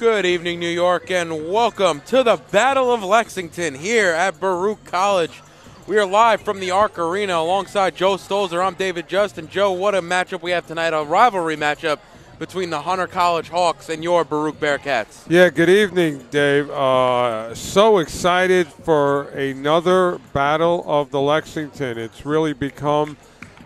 Good evening, New York, and welcome to the Battle of Lexington here at Baruch College. We are live from the Arc Arena alongside Joe Stolzer. I'm David Just, and Joe, what a matchup we have tonight, a rivalry matchup between the Hunter College Hawks and your Baruch Bearcats. Yeah, good evening, Dave. So excited for another Battle of the Lexington. It's really become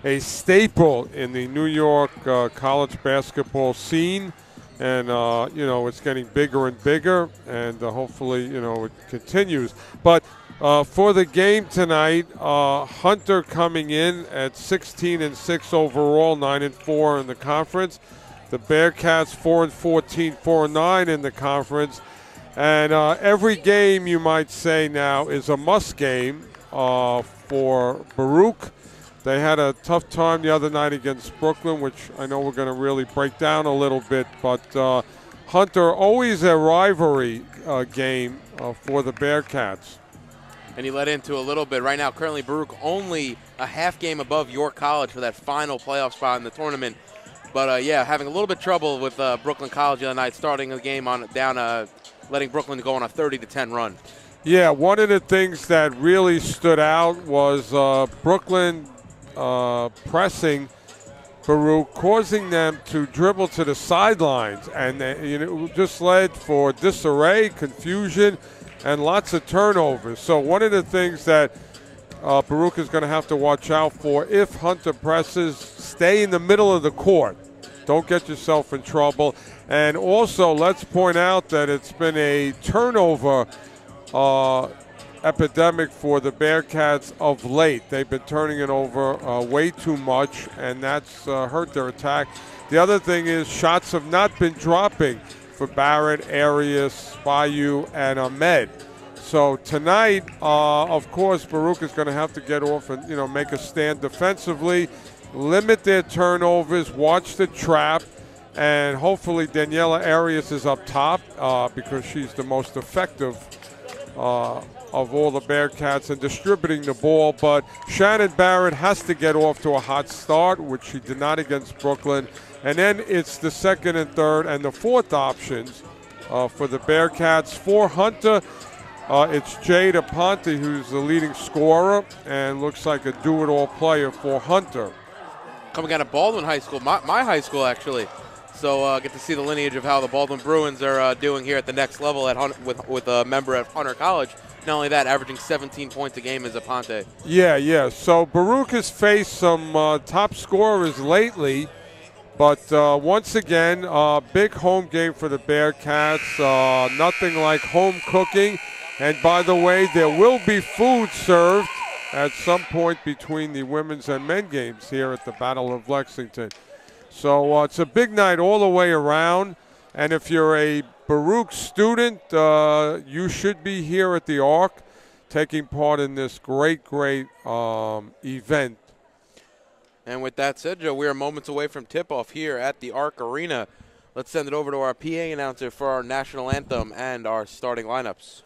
a staple in the New York college basketball scene. And, it's getting bigger and bigger, and hopefully, it continues. But for the game tonight, Hunter coming in at 16-6 overall, 9-4 in the conference. The Bearcats 4-14, 4-9 in the conference. And every game, you might say now, is a must game for Baruch. They had a tough time the other night against Brooklyn, which I know we're going to really break down a little bit. But Hunter, always a rivalry game for the Bearcats. And he led into a little bit. Right now, currently, Baruch only a half game above York College for that final playoff spot in the tournament. But, having a little bit of trouble with Brooklyn College the other night, starting the game letting Brooklyn go on a 30-10 run. Yeah, one of the things that really stood out was Brooklyn pressing Baruch, causing them to dribble to the sidelines. And it just led for disarray, confusion, and lots of turnovers. So one of the things that Baruch is going to have to watch out for, if Hunter presses, stay in the middle of the court. Don't get yourself in trouble. And also, let's point out that it's been a turnover epidemic for the Bearcats of late. They've been turning it over way too much, and that's hurt their attack. The other thing is shots have not been dropping for Barrett, Arias, Bayou, and Ahmed. So tonight, of course, Baruch is going to have to get off and make a stand defensively, limit their turnovers, watch the trap, and hopefully Daniela Arias is up top because she's the most effective of all the Bearcats in distributing the ball. But Shannon Barrett has to get off to a hot start, which she did not against Brooklyn. And then it's the second and third and the fourth options for the Bearcats. For Hunter, it's Jade Aponte who's the leading scorer and looks like a do-it-all player for Hunter. Coming out of Baldwin High School, my high school actually. So get to see the lineage of how the Baldwin Bruins are doing here at the next level with a member at Hunter College. Not only that, averaging 17 points a game is Aponte. Yeah. So Baruch has faced some top scorers lately, but once again, big home game for the Bearcats. Nothing like home cooking. And by the way, there will be food served at some point between the women's and men games here at the Battle of Lexington. So it's a big night all the way around. And if you're a Baruch student, you should be here at the Arc taking part in this great event. And with that said, Joe, we are moments away from tip-off here at the Arc Arena. Let's send it over to our PA announcer for our national anthem and our starting lineups.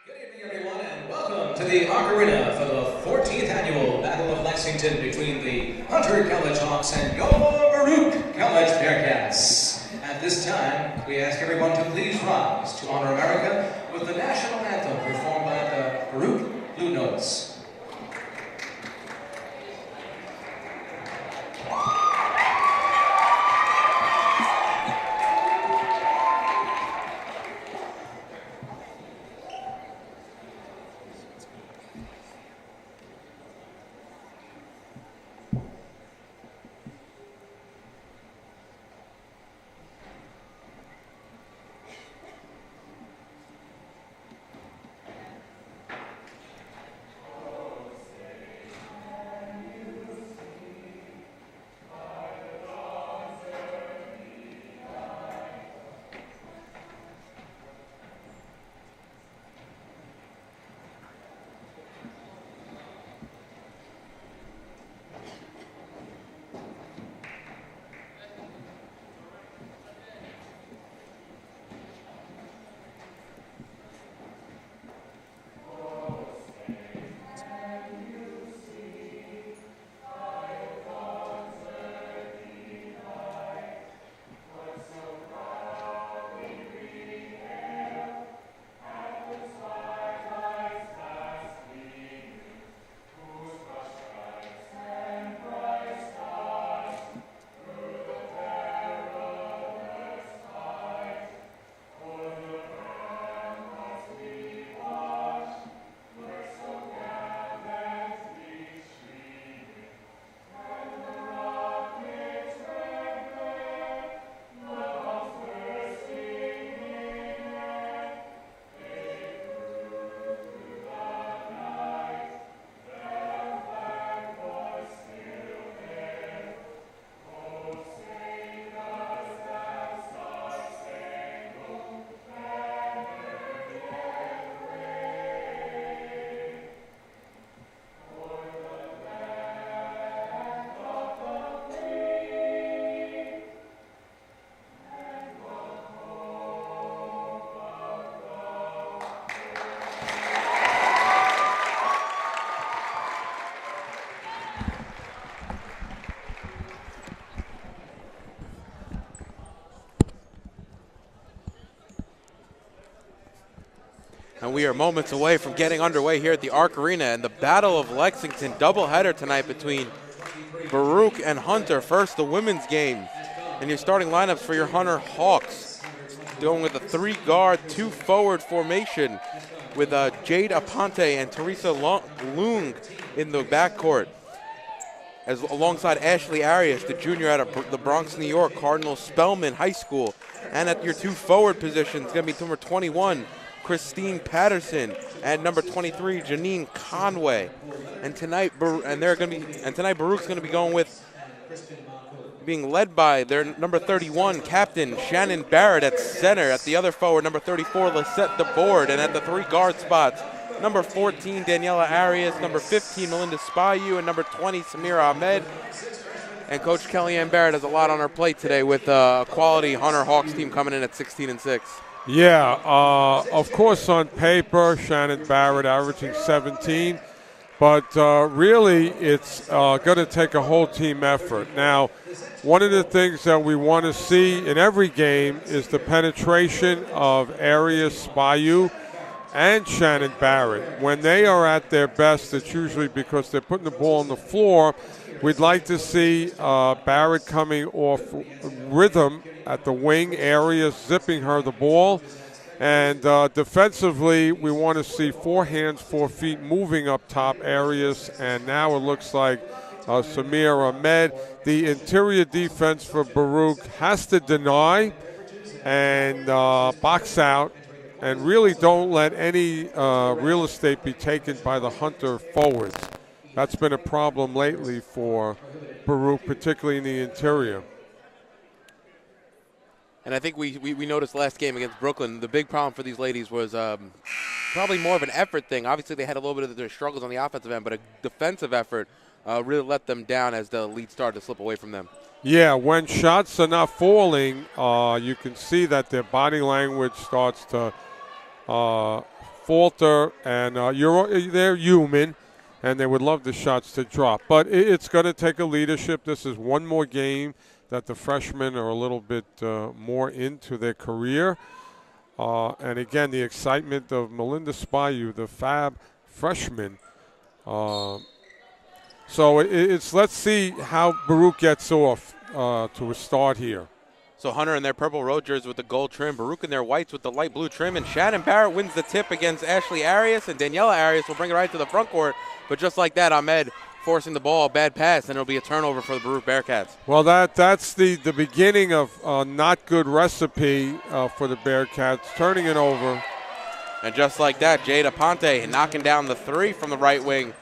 Good evening, everyone, and welcome to the Arc Arena for the 14th annual Battle of Lexington between the Hunter College Hawks and your Baruch College Bearcats. At this time, we ask everyone to please rise to honor America with the national anthem performed by the Baruch Blue Notes. And we are moments away from getting underway here at the Arc Arena and the Battle of Lexington doubleheader tonight between Baruch and Hunter. First, the women's game. And your starting lineups for your Hunter Hawks. Going with a 3-guard, 2-forward formation with Jade Aponte and Teresa Lung in the backcourt. Alongside Ashley Arias, the junior out of the Bronx, New York, Cardinal Spellman High School. And at your 2-forward positions, going to be number 21, Christine Patterson, and number 23, Janine Conway. And tonight, Baruch's going to be going with, being led by their number 31 captain, Shannon Barrett at center. At the other forward, number 34, Lisette DeBoard. And at the 3-guard spots, number 14, Daniela Arias, number 15, Melinda Spayu, and number 20, Samira Ahmed. And Coach Kellyanne Barrett has a lot on her plate today with a quality Hunter Hawks team coming in at 16-6. Yeah, of course on paper, Shannon Barrett averaging 17, but really it's going to take a whole team effort. Now, one of the things that we want to see in every game is the penetration of Arias, Spayu, and Shannon Barrett. When they are at their best, it's usually because they're putting the ball on the floor. We'd like to see Barrett coming off rhythm at the wing, Arias zipping her the ball. And defensively, we want to see 4 hands, 4 feet moving up top, Arias. And now it looks like Samir Ahmed. The interior defense for Baruch has to deny and box out and really don't let any real estate be taken by the Hunter forwards. That's been a problem lately for Baruch, particularly in the interior. And I think we noticed last game against Brooklyn, the big problem for these ladies was probably more of an effort thing. Obviously, they had a little bit of their struggles on the offensive end, but a defensive effort really let them down as the lead started to slip away from them. Yeah, when shots are not falling, you can see that their body language starts to falter, and they're human, and they would love the shots to drop. But it's going to take a leadership. This is one more game that the freshmen are a little bit more into their career. And again, the excitement of Melinda Spayu, the fab freshman. So let's see how Baruch gets off to a start here. So Hunter in their purple road jerseys with the gold trim, Baruch in their whites with the light blue trim, and Shannon Barrett wins the tip against Ashley Arias, and Daniela Arias will bring it right to the front court. But just like that, Ahmed forcing the ball, bad pass, and it'll be a turnover for the Baruch Bearcats. Well, that's the beginning of a not good recipe for the Bearcats, turning it over. And just like that, Jade Aponte knocking down the 3 from the right wing.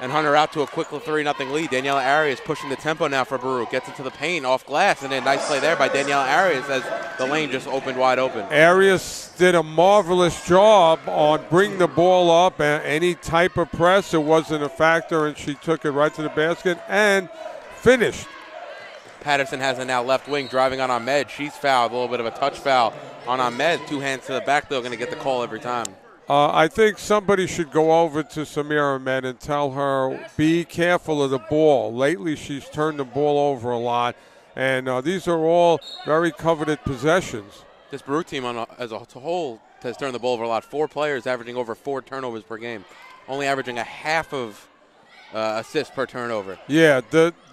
And Hunter out to a quick 3-0 lead. Daniela Arias pushing the tempo now for Baruch. Gets into the paint off glass, and then nice play there by Daniela Arias as the lane just opened wide open. Arias did a marvelous job on bringing the ball up. Any type of press, it wasn't a factor, and she took it right to the basket and finished. Patterson has it now left wing, driving on Ahmed. She's fouled, a little bit of a touch foul on Ahmed. 2 hands to the back, though, going to get the call every time. I think somebody should go over to Samira Ahmed and tell her, be careful of the ball. Lately, she's turned the ball over a lot, and these are all very coveted possessions. This Baruch team as a whole has turned the ball over a lot. 4 players averaging over 4 turnovers per game, only averaging a half of assists per turnover. Yeah,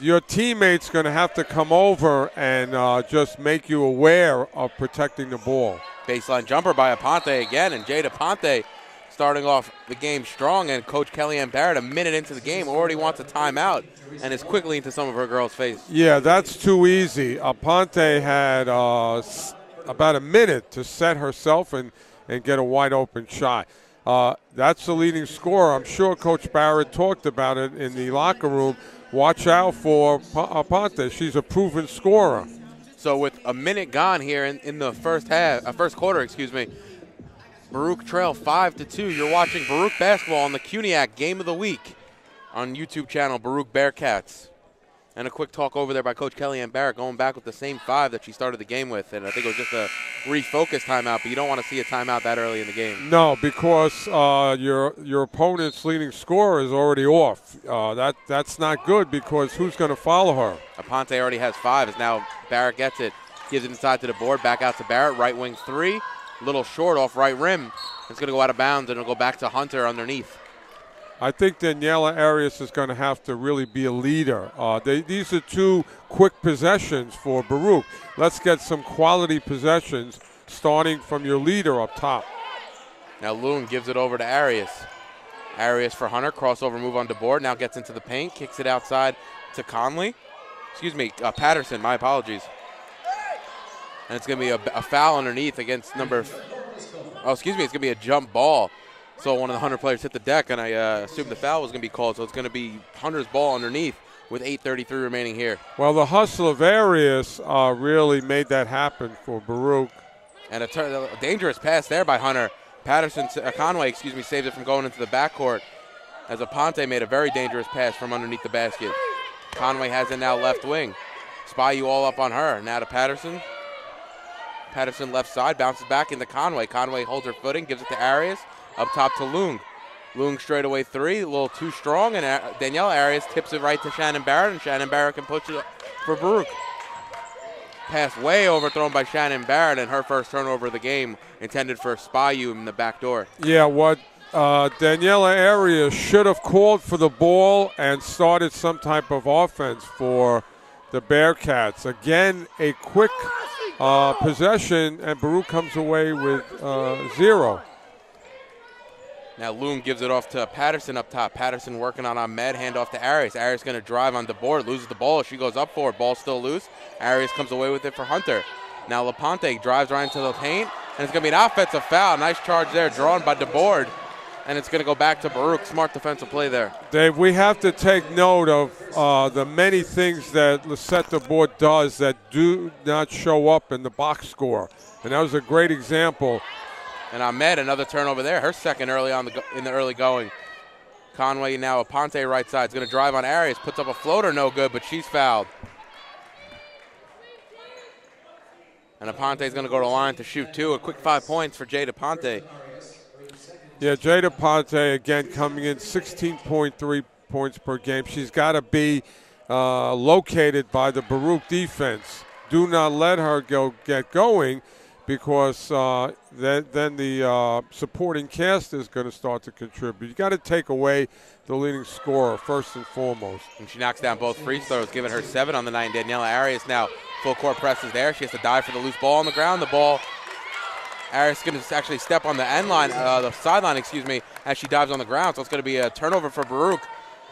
your teammate's going to have to come over and just make you aware of protecting the ball. Baseline jumper by Aponte again, and Jade Aponte starting off the game strong, and Coach Kellyanne Barrett, a minute into the game, already wants a timeout and is quickly into some of her girls' face. Yeah, that's too easy. Aponte had about a minute to set herself and get a wide-open shot. That's the leading scorer. I'm sure Coach Barrett talked about it in the locker room. Watch out for Aponte. She's a proven scorer. So with a minute gone here in the first quarter, Baruch trail 5-2. You're watching Baruch basketball on the CUNYAC Game of the Week on YouTube channel Baruch Bearcats. And a quick talk over there by Coach Kellyanne Barrett, going back with the same 5 that she started the game with. And I think it was just a refocus timeout, but you don't want to see a timeout that early in the game. No, because your opponent's leading scorer is already off. That's not good, because who's going to follow her? Aponte already has 5, as now Barrett gets it. Gives it inside to the board, back out to Barrett, right wing 3. A little short off right rim. It's going to go out of bounds, and it'll go back to Hunter underneath. I think Daniela Arias is going to have to really be a leader. These are two quick possessions for Baruch. Let's get some quality possessions starting from your leader up top. Now Loon gives it over to Arias. Arias for Hunter, crossover move on the board, now gets into the paint, kicks it outside to Conley. Excuse me, Patterson, my apologies. And it's going to be a foul underneath against it's going to be a jump ball. So one of the Hunter players hit the deck, and I assumed the foul was going to be called. So it's going to be Hunter's ball underneath with 8:33 remaining here. Well, the hustle of Arias really made that happen for Baruch. And a dangerous pass there by Hunter. Conway saves it from going into the backcourt as Aponte made a very dangerous pass from underneath the basket. Conway has it now left wing. Spy all up on her. Now to Patterson. Patterson left side, bounces back into Conway. Conway holds her footing, gives it to Arias. Up top to Loong. Loong straight away three, a little too strong, and Danielle Arias tips it right to Shannon Barrett, and Shannon Barrett can push it for Baruch. Pass way overthrown by Shannon Barrett, and her first turnover of the game, intended for Spayu in the back door. Yeah, what Daniela Arias should have called for the ball and started some type of offense for the Bearcats. Again, a quick possession, and Baruch comes away with 0. Now Loon gives it off to Patterson up top. Patterson working on Ahmed, hand off to Arias. Arias going to drive on the board, loses the ball. She goes up for it, ball still loose. Arias comes away with it for Hunter. Now LaPonte drives right into the paint, and it's going to be an offensive foul. Nice charge there, drawn by DeBoard, and it's going to go back to Baruch. Smart defensive play there. Dave, we have to take note of the many things that Lisette DeBoard does that do not show up in the box score, and that was a great example. And Ahmed, another turnover there. Her second early on in the early going. Conway now Aponte right side. Is going to drive on Arias. Puts up a floater, no good, but she's fouled. And Aponte is going to go to the line to shoot two. A quick 5 points for Jade Aponte. Yeah, Jade Aponte, again, coming in 16.3 points per game. She's got to be located by the Baruch defense. Do not let her get going, because then the supporting cast is going to start to contribute. You got to take away the leading scorer first and foremost. And she knocks down both free throws, giving her 7 on the night. Daniela Arias now full court presses there. She has to dive for the loose ball on the ground. The ball, Arias going to actually step on the end line, the sideline, as she dives on the ground. So it's going to be a turnover for Baruch,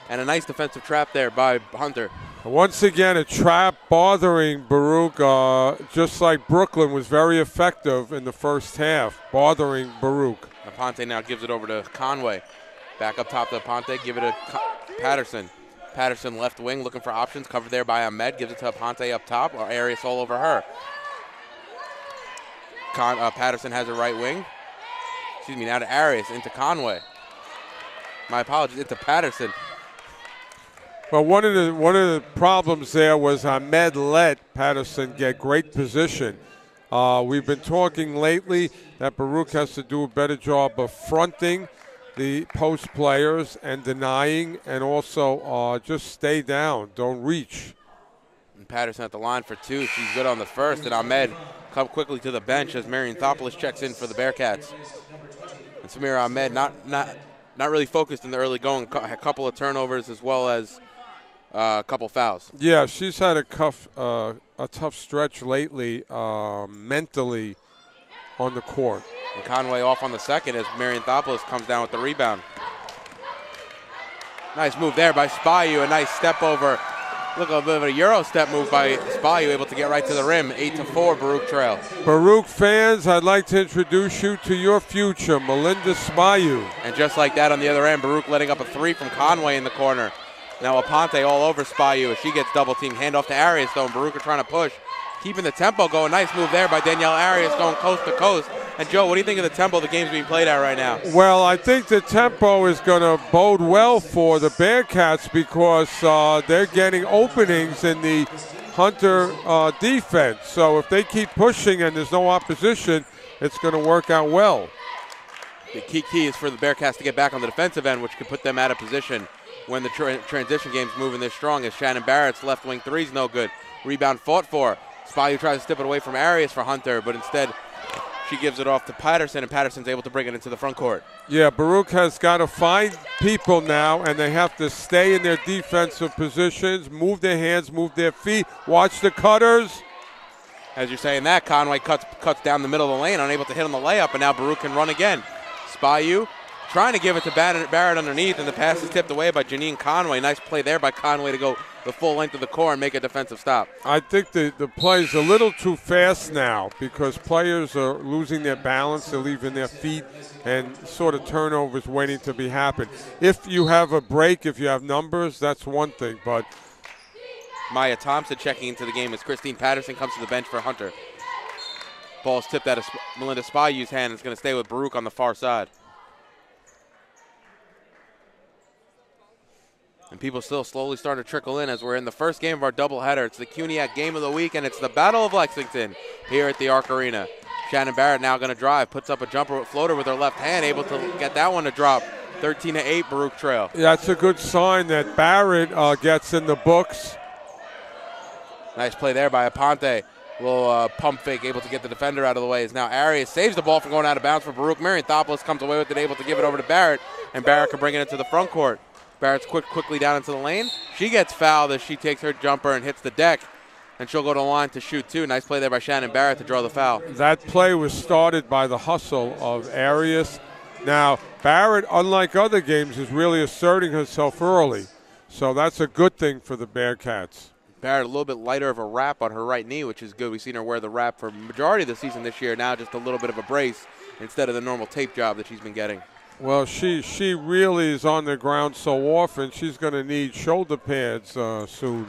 and a nice defensive trap there by Hunter. Once again, a trap bothering Baruch, just like Brooklyn was very effective in the first half, bothering Baruch. Aponte now gives it over to Conway. Back up top to Aponte, give it to Patterson. Patterson left wing, looking for options, covered there by Ahmed, gives it to Aponte up top, or Arias all over her. Patterson has a right wing. Now to Arias, into Conway. My apologies, into Patterson. Well, one of the problems there was Ahmed let Patterson get great position. We've been talking lately that Baruch has to do a better job of fronting the post players and denying, and also just stay down, don't reach. And Patterson at the line for 2. She's good on the first, and Ahmed come quickly to the bench as Marion Thopoulos checks in for the Bearcats. And Samira Ahmed not really focused in the early going, a couple of turnovers as well as a couple fouls. Yeah, she's had a tough stretch lately, mentally on the court. And Conway off on the second as Marion Thopoulos comes down with the rebound. Nice move there by Spayu, a nice step over. Look, a bit of a Euro step move by Spayu, able to get right to the rim. 8-4, Baruch trail. Baruch fans, I'd like to introduce you to your future, Melinda Spayu. And just like that on the other end, Baruch letting up a 3 from Conway in the corner. Now Aponte all over Spayu as she gets double teamed. Hand off to Arias though, and Baruch are trying to push. Keeping the tempo going. Nice move there by Danielle Arias going coast to coast. And Joe, what do you think of the tempo the game's being played at right now? Well, I think the tempo is going to bode well for the Bearcats because they're getting openings in the Hunter defense. So if they keep pushing and there's no opposition, it's going to work out well. The key is for the Bearcats to get back on the defensive end, which could put them out of position when the transition game's moving this strong. As Shannon Barrett's left wing 3's no good. Rebound fought for. Spayu tries to step it away from Arias for Hunter, but instead She gives it off to Patterson, and Patterson's able to bring it into the front court. Yeah, Baruch has got to find people now, and they have to stay in their defensive positions, move their hands, move their feet, watch the cutters. As you're saying that, Conway cuts down the middle of the lane, unable to hit on the layup, and now Baruch can run again. Spayu trying to give it to Barrett underneath, and the pass is tipped away by Janine Conway. Nice play there by Conway to go the full length of the court and make a defensive stop. I think the play's a little too fast now because players are losing their balance. They're leaving their feet and sort of turnovers waiting to be happen. If you have a break, if you have numbers, that's one thing, but Maya Thompson checking into the game as Christine Patterson comes to the bench for Hunter. Ball's tipped out of Melinda Spayu's hand. It's going to stay with Baruch on the far side. And people still slowly starting to trickle in as we're in the first game of our doubleheader. It's the CUNYAC Game of the Week, and it's the Battle of Lexington here at the Arc Arena. Shannon Barrett now going to drive, puts up a jumper floater with her left hand, able to get that one to drop. 13-8 Baruch trail. Yeah, that's a good sign that Barrett gets in the books. Nice play there by Aponte. Little pump fake, able to get the defender out of the way. As now Arias saves the ball from going out of bounds for Baruch. Marion Thopoulos comes away with it, able to give it over to Barrett, and Barrett can bring it into the front court. Barrett's quickly down into the lane. She gets fouled as she takes her jumper and hits the deck, and she'll go to the line to shoot two. Nice play there by Shannon Barrett to draw the foul. That play was started by the hustle of Arias. Now, Barrett, unlike other games, is really asserting herself early, so that's a good thing for the Bearcats. Barrett a little bit lighter of a wrap on her right knee, which is good. We've seen her wear the wrap for majority of the season this year. Now just a little bit of a brace instead of the normal tape job that she's been getting. Well, she really is on the ground so often. She's going to need shoulder pads soon. Shannon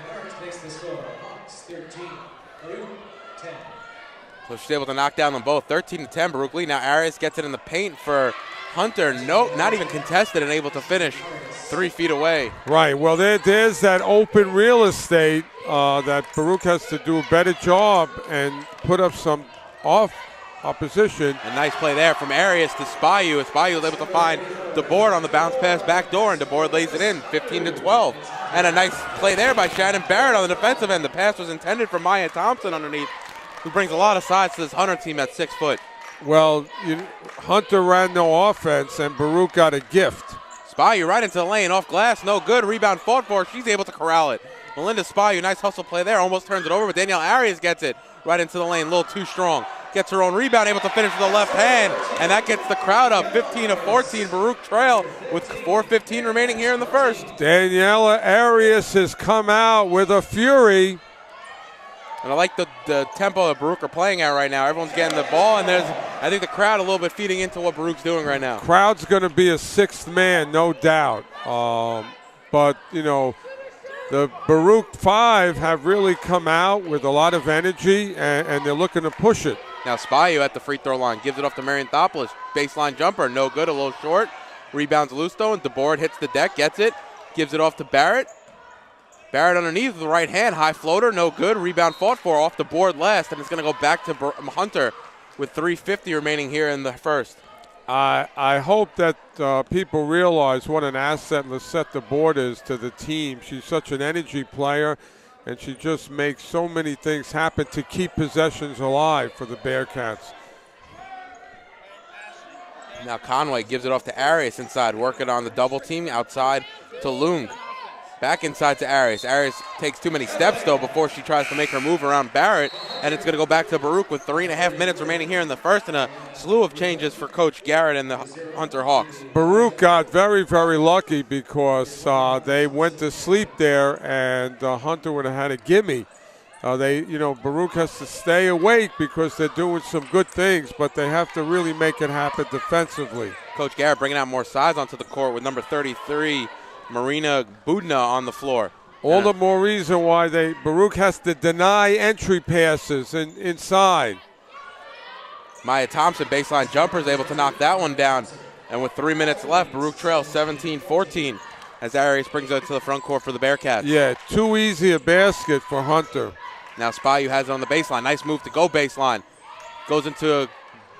Barrett makes the score. Hawks 13, Baruch 10. So she's able to knock down them both. 13-10 Baruch lead. Now Arias gets it in the paint for Hunter. Nope, not even contested and able to finish 3 feet away. Right. Well, there's that open real estate that Baruch has to do a better job and put up some opposition. A nice play there from Arias to Spayu. Spayu was able to find DeBoard on the bounce pass back door, and DeBoard lays it in, 15-12. And a nice play there by Shannon Barrett on the defensive end. The pass was intended for Maya Thompson underneath, who brings a lot of size to this Hunter team at 6 foot. Well, Hunter ran no offense, and Baruch got a gift. Spayu right into the lane, off glass, no good. Rebound fought for. She's able to corral it. Melinda Spayu, nice hustle play there, almost turns it over, but Danielle Arias gets it right into the lane, a little too strong. Gets her own rebound, able to finish with the left hand, and that gets the crowd up. 15-14, Baruch trail with 4:15 remaining here in the first. Daniela Arias has come out with a fury. And I like the tempo that Baruch are playing at right now. Everyone's getting the ball, and there's, I think, the crowd a little bit feeding into what Baruch's doing right now. Crowd's going to be a sixth man, no doubt. But, the Baruch 5 have really come out with a lot of energy, and they're looking to push it. Now Spayu at the free throw line, gives it off to Marion Thopoulos. Baseline jumper, no good, a little short. Rebounds loose though, and DeBoard hits the deck, gets it, gives it off to Barrett. Barrett underneath with the right hand, high floater, no good. Rebound fought for, off the board last, and it's going to go back to Hunter with 3:50 remaining here in the first. I hope that people realize what an asset Lisette DeBoard is to the team. She's such an energy player, and she just makes so many things happen to keep possessions alive for the Bearcats. Now Conway gives it off to Arias inside, working on the double team outside to Lung. Back inside to Arias. Arias takes too many steps, though, before she tries to make her move around Barrett, and it's going to go back to Baruch with 3.5 minutes remaining here in the first, and a slew of changes for Coach Garrett and the Hunter Hawks. Baruch got very, very lucky because they went to sleep there, and Hunter would have had a gimme. Baruch has to stay awake because they're doing some good things, but they have to really make it happen defensively. Coach Garrett bringing out more size onto the court with number 33, Marina Budna, on the floor. All the more reason why Baruch has to deny entry passes inside. Maya Thompson, baseline jumper, is able to knock that one down. And with 3 minutes left, Baruch trails 17-14 as Arias brings it to the front court for the Bearcats. Yeah, too easy a basket for Hunter. Now Spayu has it on the baseline. Nice move to go baseline. Goes into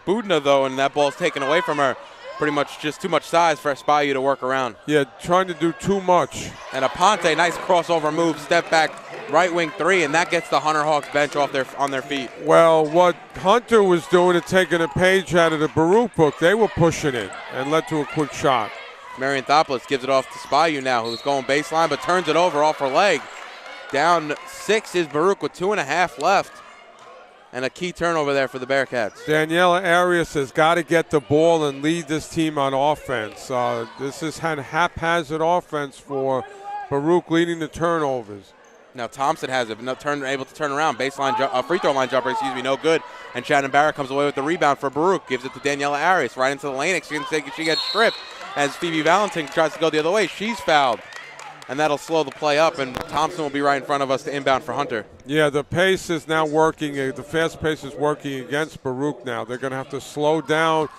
Budna, though, and that ball's taken away from her. Pretty much just too much size for Spayu to work around. Yeah, trying to do too much. And Aponte, nice crossover move, step back right wing three, and that gets the Hunter Hawks bench on their feet. Well, what Hunter was doing is taking a page out of the Baruch book. They were pushing it and led to a quick shot. Marion Thopoulos gives it off to Spayu now, who's going baseline, but turns it over off her leg. Down 6 is Baruch with 2.5 left. And a key turnover there for the Bearcats. Daniela Arias has got to get the ball and lead this team on offense. This is a haphazard offense for Baruch, leading the turnovers. Now Thompson has it, but able to turn around. Baseline free throw line jumper, no good. And Shannon Barrett comes away with the rebound for Baruch. Gives it to Daniela Arias right into the lane. She gets stripped as Phoebe Valentin tries to go the other way. She's fouled. And that'll slow the play up, and Thompson will be right in front of us to inbound for Hunter. Yeah, the pace is now working. The fast pace is working against Baruch now. They're going to have to slow down.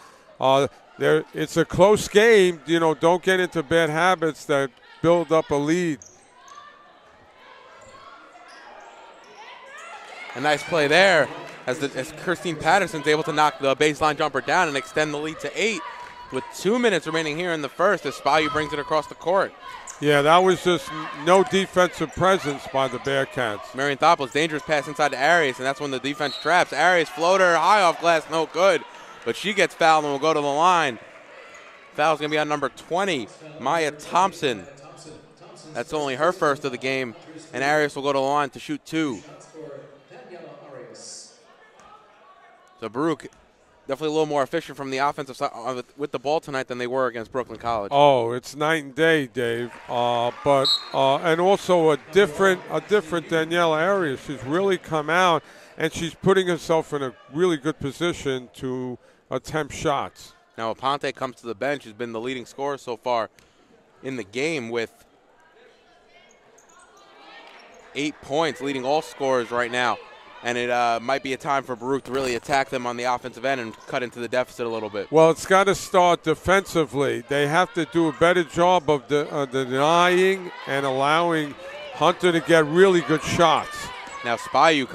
It's a close game. Don't get into bad habits that build up a lead. A nice play there as Christine Patterson's able to knock the baseline jumper down and extend the lead to 8 with 2 minutes remaining here in the first as Spayu brings it across the court. Yeah, that was just no defensive presence by the Bearcats. Marion Thopoulos, dangerous pass inside to Arias, and that's when the defense traps. Arias floater, high off glass, no good. But she gets fouled and will go to the line. Foul's going to be on number 20, Maya Thompson. That's only her first of the game, and Arias will go to the line to shoot 2. So Baruch definitely a little more efficient from the offensive side with the ball tonight than they were against Brooklyn College. Oh, it's night and day, Dave. And also a different Daniela Arias. She's really come out, and she's putting herself in a really good position to attempt shots. Now Aponte comes to the bench. He's been the leading scorer so far in the game with 8 points, leading all scorers right now. And it might be a time for Baruch to really attack them on the offensive end and cut into the deficit a little bit. Well, it's got to start defensively. They have to do a better job of denying and allowing Hunter to get really good shots. Now Spayu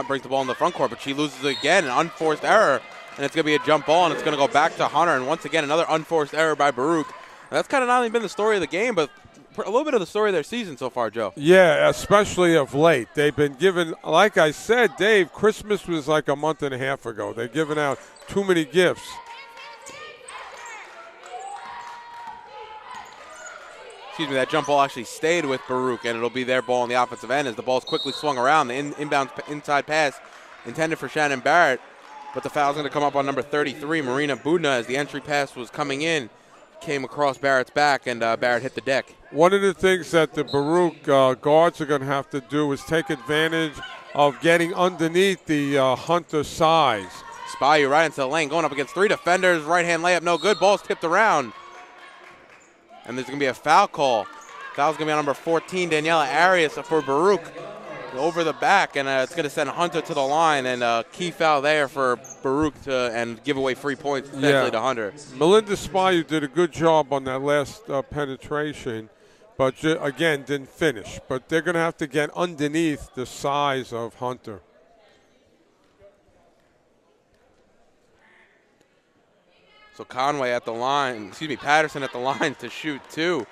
brings the ball in the front court, but she loses it again, an unforced error. And it's going to be a jump ball, and it's going to go back to Hunter. And once again, another unforced error by Baruch. And that's kind of not only been the story of the game, but a little bit of the story of their season so far, Joe. Yeah, especially of late. They've been given, like I said, Dave, Christmas was like a month and a half ago. They've given out too many gifts. Excuse me, that jump ball actually stayed with Baruch, and it'll be their ball on the offensive end as the ball's quickly swung around. The inbound inside pass intended for Shannon Barrett, but the foul's going to come up on number 33, Marina Budna, as the entry pass was coming in. Came across Barrett's back, and Barrett hit the deck. One of the things that the Baruch guards are going to have to do is take advantage of getting underneath the Hunter size. Spayu right into the lane, going up against 3 defenders. Right-hand layup, no good. Ball's tipped around. And there's going to be a foul call. Foul's going to be on number 14, Daniela Arias for Baruch. Over the back, and it's going to send Hunter to the line, and a key foul there for Baruch and give away free points potentially to Hunter. Melinda Spayu did a good job on that last penetration, but again, didn't finish. But they're going to have to get underneath the size of Hunter. So Conway at the line, Patterson at the line to shoot 2.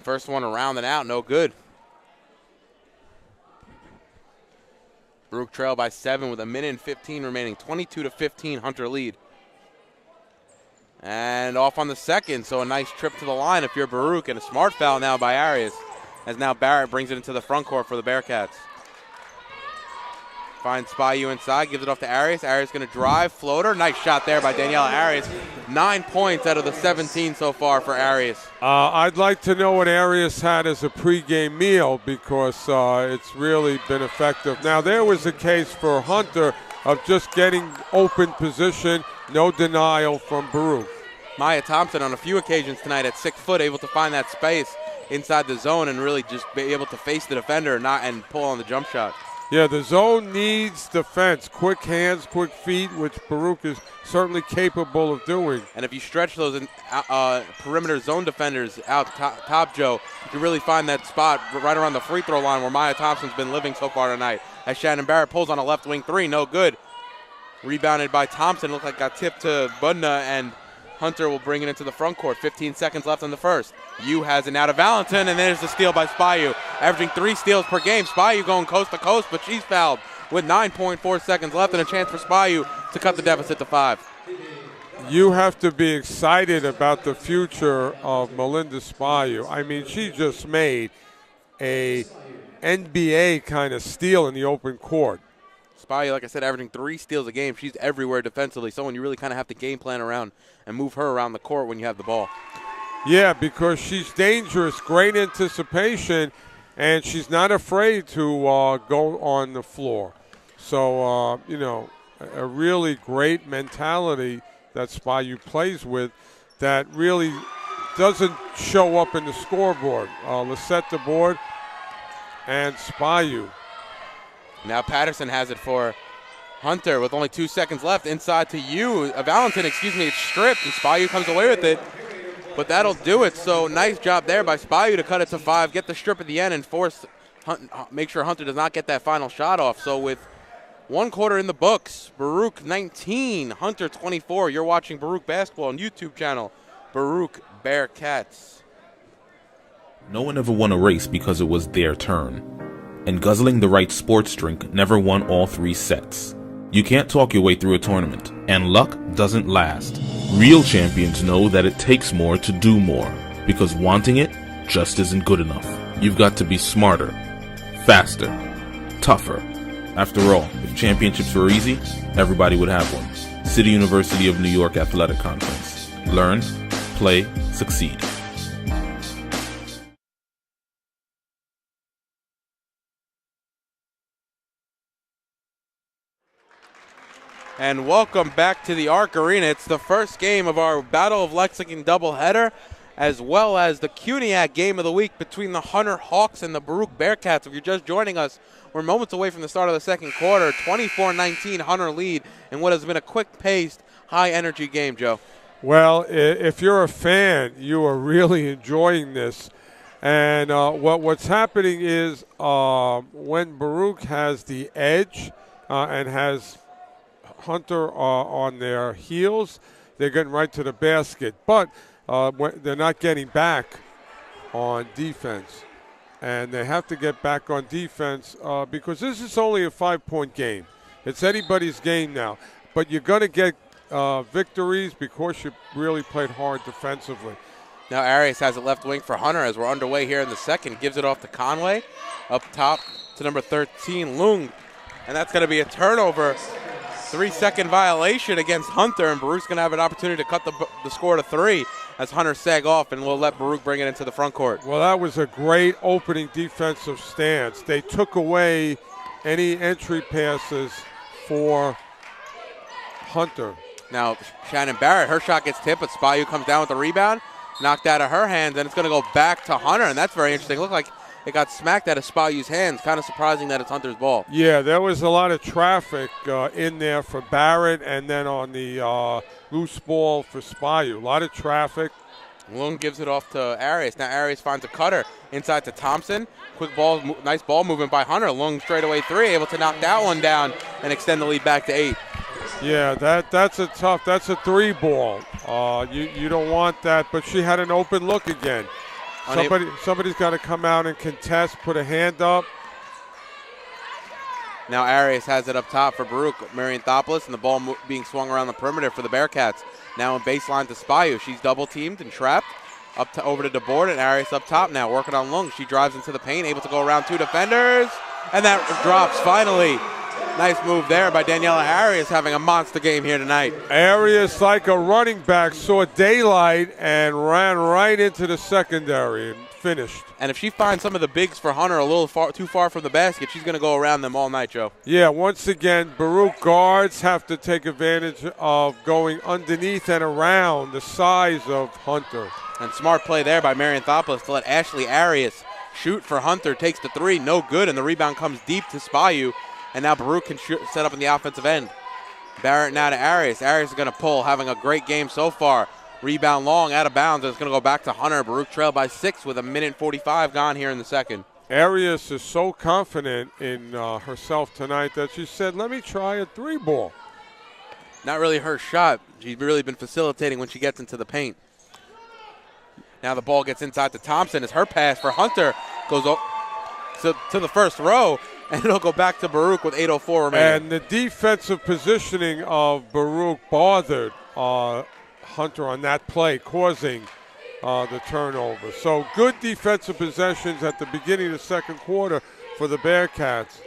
First one around and out, no good. Baruch trail by 7 with 1:15 remaining. 22-15 Hunter lead. And off on the second, so a nice trip to the line if you're Baruch, and a smart foul now by Arias, as now Barrett brings it into the front court for the Bearcats. Finds Spayu inside, gives it off to Arias. Arias going to drive, floater. Nice shot there by Daniela Arias. 9 points out of the 17 so far for Arias. I'd like to know what Arias had as a pregame meal because it's really been effective. Now, there was a case for Hunter of just getting open position, no denial from Baruch. Maya Thompson on a few occasions tonight at 6 foot, able to find that space inside the zone and really just be able to face the defender and pull on the jump shot. Yeah, the zone needs defense. Quick hands, quick feet, which Baruch is certainly capable of doing. And if you stretch those perimeter zone defenders out top, Joe, you can really find that spot right around the free throw line where Maya Thompson's been living so far tonight. As Shannon Barrett pulls on a left wing 3, no good. Rebounded by Thompson, looked like got tipped to Budna, and Hunter will bring it into the front court. 15 seconds left in the first. Yu has it now to Valentin, and there's the steal by Spayu. Averaging 3 steals per game. Spayu going coast to coast, but she's fouled with 9.4 seconds left and a chance for Spayu to cut the deficit to 5. You have to be excited about the future of Melinda Spayu. I mean, she just made a NBA kind of steal in the open court. Spayu, like I said, averaging 3 steals a game. She's everywhere defensively. Someone you really kind of have to game plan around and move her around the court when you have the ball. Yeah, because she's dangerous, great anticipation, and she's not afraid to go on the floor. So, you know, a really great mentality that Spayu plays with that really doesn't show up in the scoreboard. Lisette the board and Spayu. Now Patterson has it for Hunter with only 2 seconds left. Inside to Yu. Valentin, it's stripped, and Spayu comes away with it. But that'll do it. So nice job there by Spayu to cut it to 5, get the strip at the end, and make sure Hunter does not get that final shot off. So with 1 quarter in the books, Baruch 19, Hunter 24. You're watching Baruch Basketball on YouTube channel, Baruch Bearcats. No one ever won a race because it was their turn. And guzzling the right sports drink never won all 3 sets. You can't talk your way through a tournament, and luck doesn't last. Real champions know that it takes more to do more, because wanting it just isn't good enough. You've got to be smarter, faster, tougher. After all, if championships were easy, everybody would have one. City University of New York Athletic Conference. Learn, play, succeed. And welcome back to the Arc Arena. It's the first game of our Battle of Lexington doubleheader, as well as the CUNYAC game of the week between the Hunter Hawks and the Baruch Bearcats. If you're just joining us, we're moments away from the start of the second quarter. 24-19 Hunter lead in what has been a quick-paced, high-energy game, Joe. Well, if you're a fan, you are really enjoying this. And what's happening is when Baruch has the edge and has Hunter on their heels, they're getting right to the basket. But they're not getting back on defense. And they have to get back on defense because this is only a 5-point game. It's anybody's game now. But you're going to get victories because you really played hard defensively. Now Arias has it left wing for Hunter as we're underway here in the second. Gives it off to Conway. Up top to number 13, Lung. And that's going to be a turnover. 3-second violation against Hunter, and Baruch's going to have an opportunity to cut the score to 3 as Hunter sag off, and we'll let Baruch bring it into the front court. Well, that was a great opening defensive stance. They took away any entry passes for Hunter. Now, Shannon Barrett, her shot gets tipped, but Spayu comes down with the rebound, knocked out of her hands, and it's going to go back to Hunter, and that's very interesting. It looked like it got smacked out of Spayu's hands. Kind of surprising that it's Hunter's ball. Yeah, there was a lot of traffic in there for Barrett, and then on the loose ball for Spayu. A lot of traffic. Lung gives it off to Arias. Now Arias finds a cutter inside to Thompson. Quick ball, nice ball movement by Hunter. Lung straightaway 3, able to knock that one down and extend the lead back to 8. Yeah, that's a 3 ball. You don't want that, but she had an open look again. Somebody's got to come out and contest, put a hand up. Now Arias has it up top for Baruch, Marianthopoulos, and the ball being swung around the perimeter for the Bearcats. Now in baseline to Spayu. She's double-teamed and trapped. Over to DeBoard, and Arias up top now, working on Lung. She drives into the paint, able to go around 2 defenders, and that drops finally. Nice move there by Daniela Arias, having a monster game here tonight. Arias, like a running back, saw daylight and ran right into the secondary and finished. And if she finds some of the bigs for Hunter a little too far from the basket, she's going to go around them all night, Joe. Yeah, once again, Baruch guards have to take advantage of going underneath and around the size of Hunter. And smart play there by Marianthopoulos to let Ashley Arias shoot for Hunter. Takes the 3, no good, and the rebound comes deep to Spayu. And now Baruch can set up in the offensive end. Barrett now to Arias. Arias is going to pull, having a great game so far. Rebound long, out of bounds. It's going to go back to Hunter. Baruch trailed by 6 with 1:45 gone here in the second. Arias is so confident in herself tonight that she said, let me try a 3 ball. Not really her shot. She's really been facilitating when she gets into the paint. Now the ball gets inside to Thompson as her pass for Hunter goes to the first row, and it'll go back to Baruch with 8:04 remaining. And the defensive positioning of Baruch bothered Hunter on that play, causing the turnover. So good defensive possessions at the beginning of the second quarter for the Bearcats.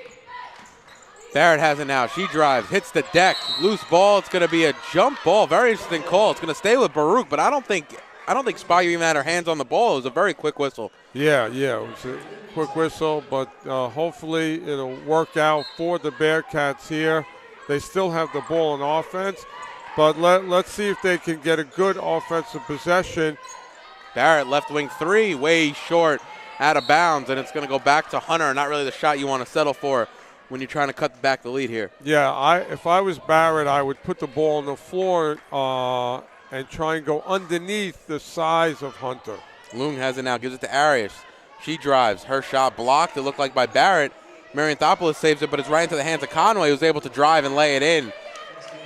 Barrett has it now. She drives, hits the deck, loose ball. It's going to be a jump ball. Very interesting call. It's going to stay with Baruch, but I don't think Spayu even had her hands on the ball. It was a very quick whistle. Yeah, it was a quick whistle, but hopefully it'll work out for the Bearcats here. They still have the ball on offense, but let's see if they can get a good offensive possession. Barrett, left wing three, way short, out of bounds, and it's going to go back to Hunter. Not really the shot you want to settle for when you're trying to cut back the lead here. Yeah, if I was Barrett, I would put the ball on the floor and try and go underneath the size of Hunter. Lung has it now, gives it to Arias. She drives, her shot blocked, it looked like by Barrett. Marianthopoulos saves it, but it's right into the hands of Conway, who's able to drive and lay it in.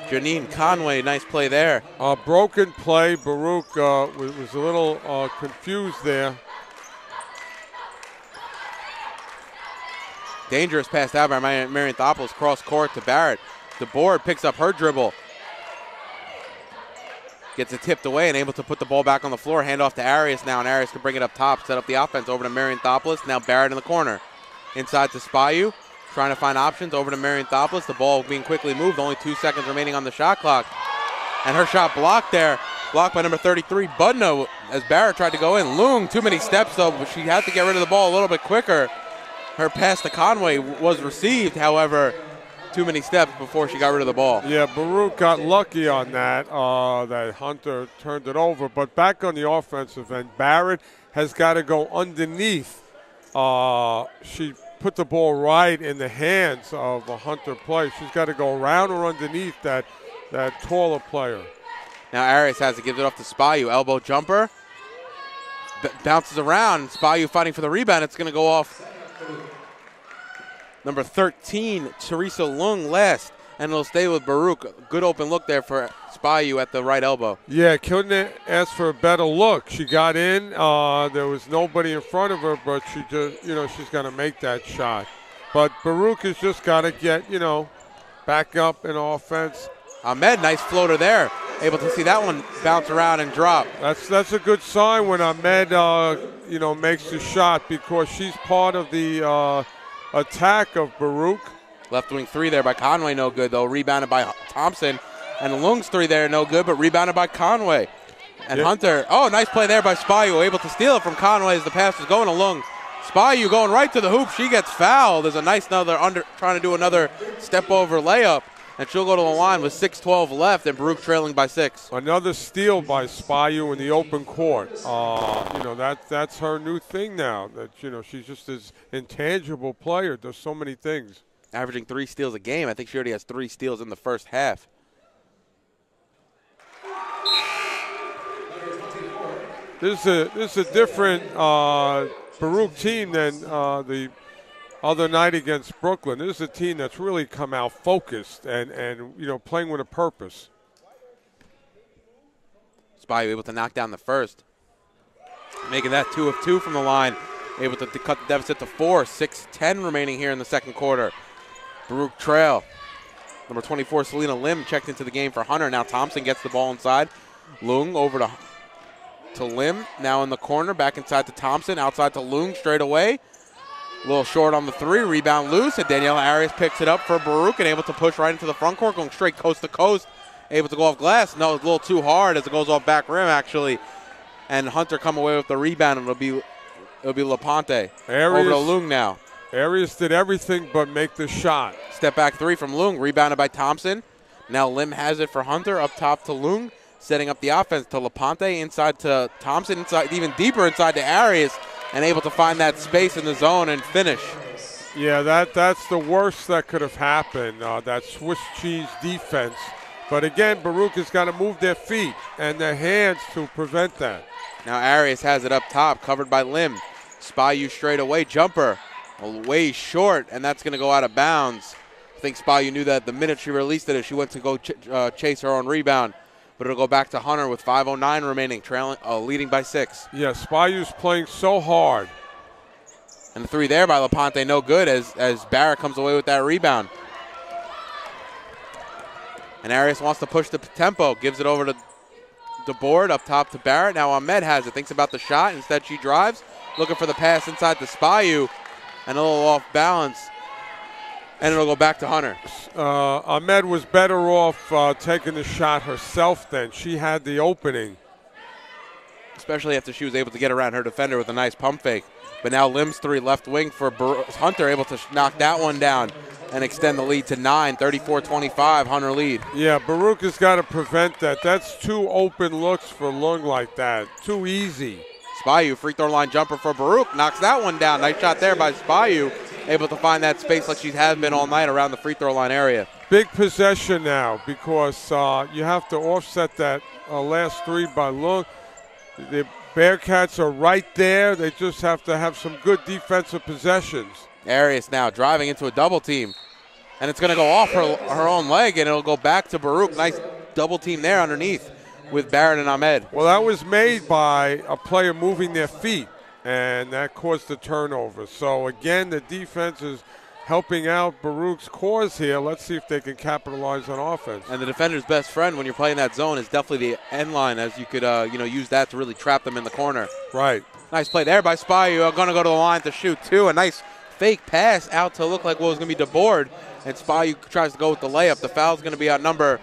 Janine Conway, nice play there. Broken play. Baruch was a little confused there. Dangerous pass out by Marianthopoulos, cross court to Barrett. DeBoard picks up her dribble. Gets it tipped away and able to put the ball back on the floor. Hand off to Arias now, and Arias can bring it up top, set up the offense over to Marianthopoulos. Now Barrett in the corner. Inside to Spayu, trying to find options over to Marianthopoulos. The ball being quickly moved, only 2 seconds remaining on the shot clock. And her shot blocked there, blocked by number 33, Budno, as Barrett tried to go in. Lung, too many steps though, but she had to get rid of the ball a little bit quicker. Her pass to Conway was received, however, too many steps before she got rid of the ball. Yeah, Baruch got lucky on that, that Hunter turned it over. But back on the offensive end, Barrett has got to go underneath. She put the ball right in the hands of a Hunter play. She's got to go around or underneath that taller player. Now Arias has it, gives it off to Spayu. Elbow jumper. Bounces around. Spayu fighting for the rebound. It's going to go off number 13, Teresa Lung, last. And it'll stay with Baruch. Good open look there for Spayu at the right elbow. Yeah, couldn't ask for a better look. She got in. There was nobody in front of her, but she just, she's going to make that shot. But Baruch has just got to get, back up in offense. Ahmed, nice floater there. Able to see that one bounce around and drop. That's a good sign when Ahmed, makes the shot, because she's part of the attack of Baruch. Left wing three there by Conway, no good though. Rebounded by Thompson. And Lung's three there, no good, but rebounded by Conway. And Hunter, nice play there by Spayu, able to steal it from Conway as the pass was going to Lung. Spayu going right to the hoop. She gets fouled. There's a nice trying to do another step over layup. And she'll go to the line with 6:12 left, and Baruch trailing by 6. Another steal by Spayu in the open court. That's her new thing now. That she's just this intangible player. Does so many things. Averaging 3 steals a game. I think she already has 3 steals in the first half. This is a different Baruch team than the other night against Brooklyn. This is a team that's really come out focused and playing with a purpose. Spayu able to knock down the first. Making that 2 of 2 from the line. Able to cut the deficit to 4. 6:10 remaining here in the second quarter. Baruch trail. Number 24, Selena Lim, checked into the game for Hunter. Now Thompson gets the ball inside. Lung over to Lim. Now in the corner. Back inside to Thompson. Outside to Lung straight away. A little short on the 3, rebound loose, and Daniela Arias picks it up for Baruch and able to push right into the front court, going straight coast to coast, able to go off glass. No, it's a little too hard as it goes off back rim actually, and Hunter come away with the rebound, and it'll be LaPonte over to Lung now. Arias did everything but make the shot. Step back 3 from Lung, rebounded by Thompson. Now Lim has it for Hunter, up top to Lung, setting up the offense to LaPonte, inside to Thompson, inside even deeper inside to Arias, and able to find that space in the zone and finish. Yeah, that's the worst that could have happened, that Swiss cheese defense. But again, Baruch has got to move their feet and their hands to prevent that. Now Arias has it up top, covered by Lim. Spayu straight away, jumper, way short, and that's going to go out of bounds. I think Spayu knew that the minute she released it, she went to go chase her own rebound. But it'll go back to Hunter with 5:09 remaining, leading by 6. Yeah, Spayu's playing so hard. And the 3 there by LaPonte, no good as Barrett comes away with that rebound. And Arias wants to push the tempo, gives it over to the board up top to Barrett. Now Ahmed has it, thinks about the shot. Instead, she drives, looking for the pass inside to Spayu, and a little off balance. And it'll go back to Hunter. Ahmed was better off taking the shot herself then. She had the opening. Especially after she was able to get around her defender with a nice pump fake. But now Lim's 3 left wing for Hunter, able to knock that one down and extend the lead to 9, 34-25, Hunter lead. Yeah, Baruch has got to prevent that. That's 2 open looks for Lung like that. Too easy. Spayu, free throw line jumper for Baruch, knocks that one down. Nice shot there by Spayu, able to find that space like she has been all night around the free throw line area. Big possession now because you have to offset that last 3 by Lung. The Bearcats are right there. They just have to have some good defensive possessions. Arias now driving into a double team. And it's going to go off her own leg, and it'll go back to Baruch. Nice double team there underneath with Barrett and Ahmed. Well, that was made by a player moving their feet, and that caused the turnover. So, again, the defense is helping out Baruch's cause here. Let's see if they can capitalize on offense. And the defender's best friend when you're playing that zone is definitely the end line, as you could use that to really trap them in the corner. Right. Nice play there by Spayu. Going to go to the line to shoot 2. A nice fake pass out to look like what was going to be DeBoard. And Spayu tries to go with the layup. The foul's going to be on number.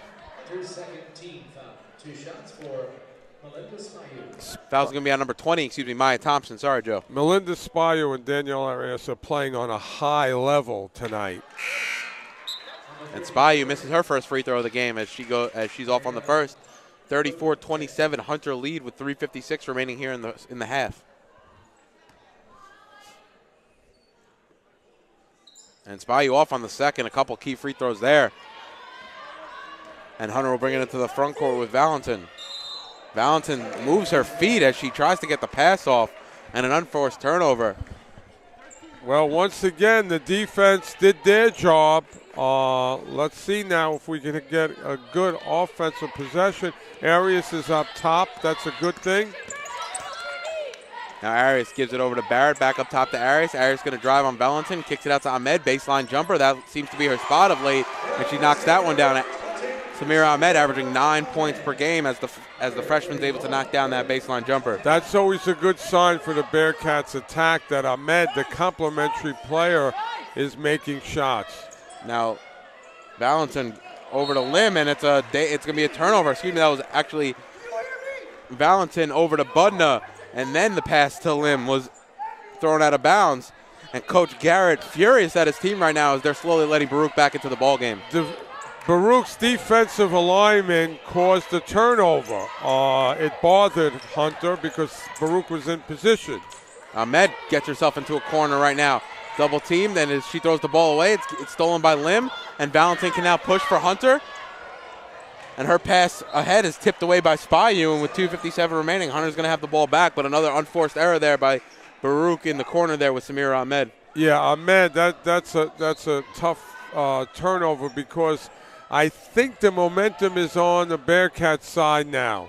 Foul's going to be on number 20, Maya Thompson. Sorry, Joe. Melinda Spayu and Danielle Arias are playing on a high level tonight. And Spayu misses her first free throw of the game as she's off on the first. 34-27, Hunter lead with 3:56 remaining here in the half. And Spayu off on the second, a couple key free throws there. And Hunter will bring it into the front court with Valentin. Valentin moves her feet as she tries to get the pass off, and an unforced turnover. Well, once again, the defense did their job. Let's see now if we can get a good offensive possession. Arias is up top. That's a good thing. Now Arias gives it over to Barrett, back up top to Arias. Arias going to drive on Valentin, kicks it out to Ahmed, baseline jumper. That seems to be her spot of late, and she knocks that one down. Samira Ahmed averaging 9 points per game as the freshman's able to knock down that baseline jumper. That's always a good sign for the Bearcats' attack, that Ahmed, the complimentary player, is making shots. Now, Valentin over to Lim, and it's going to be a turnover. That was actually Valentin over to Budna, and then the pass to Lim was thrown out of bounds. And Coach Garrett furious at his team right now as they're slowly letting Baruch back into the ball game. Baruch's defensive alignment caused the turnover. It bothered Hunter because Baruch was in position. Ahmed gets herself into a corner right now. Double team, then as she throws the ball away, it's stolen by Lim, and Valentin can now push for Hunter. And her pass ahead is tipped away by Spayu, and with 2:57 remaining, Hunter's going to have the ball back, but another unforced error there by Baruch in the corner there with Samira Ahmed. Yeah, Ahmed, that's a tough turnover because I think the momentum is on the Bearcats side now.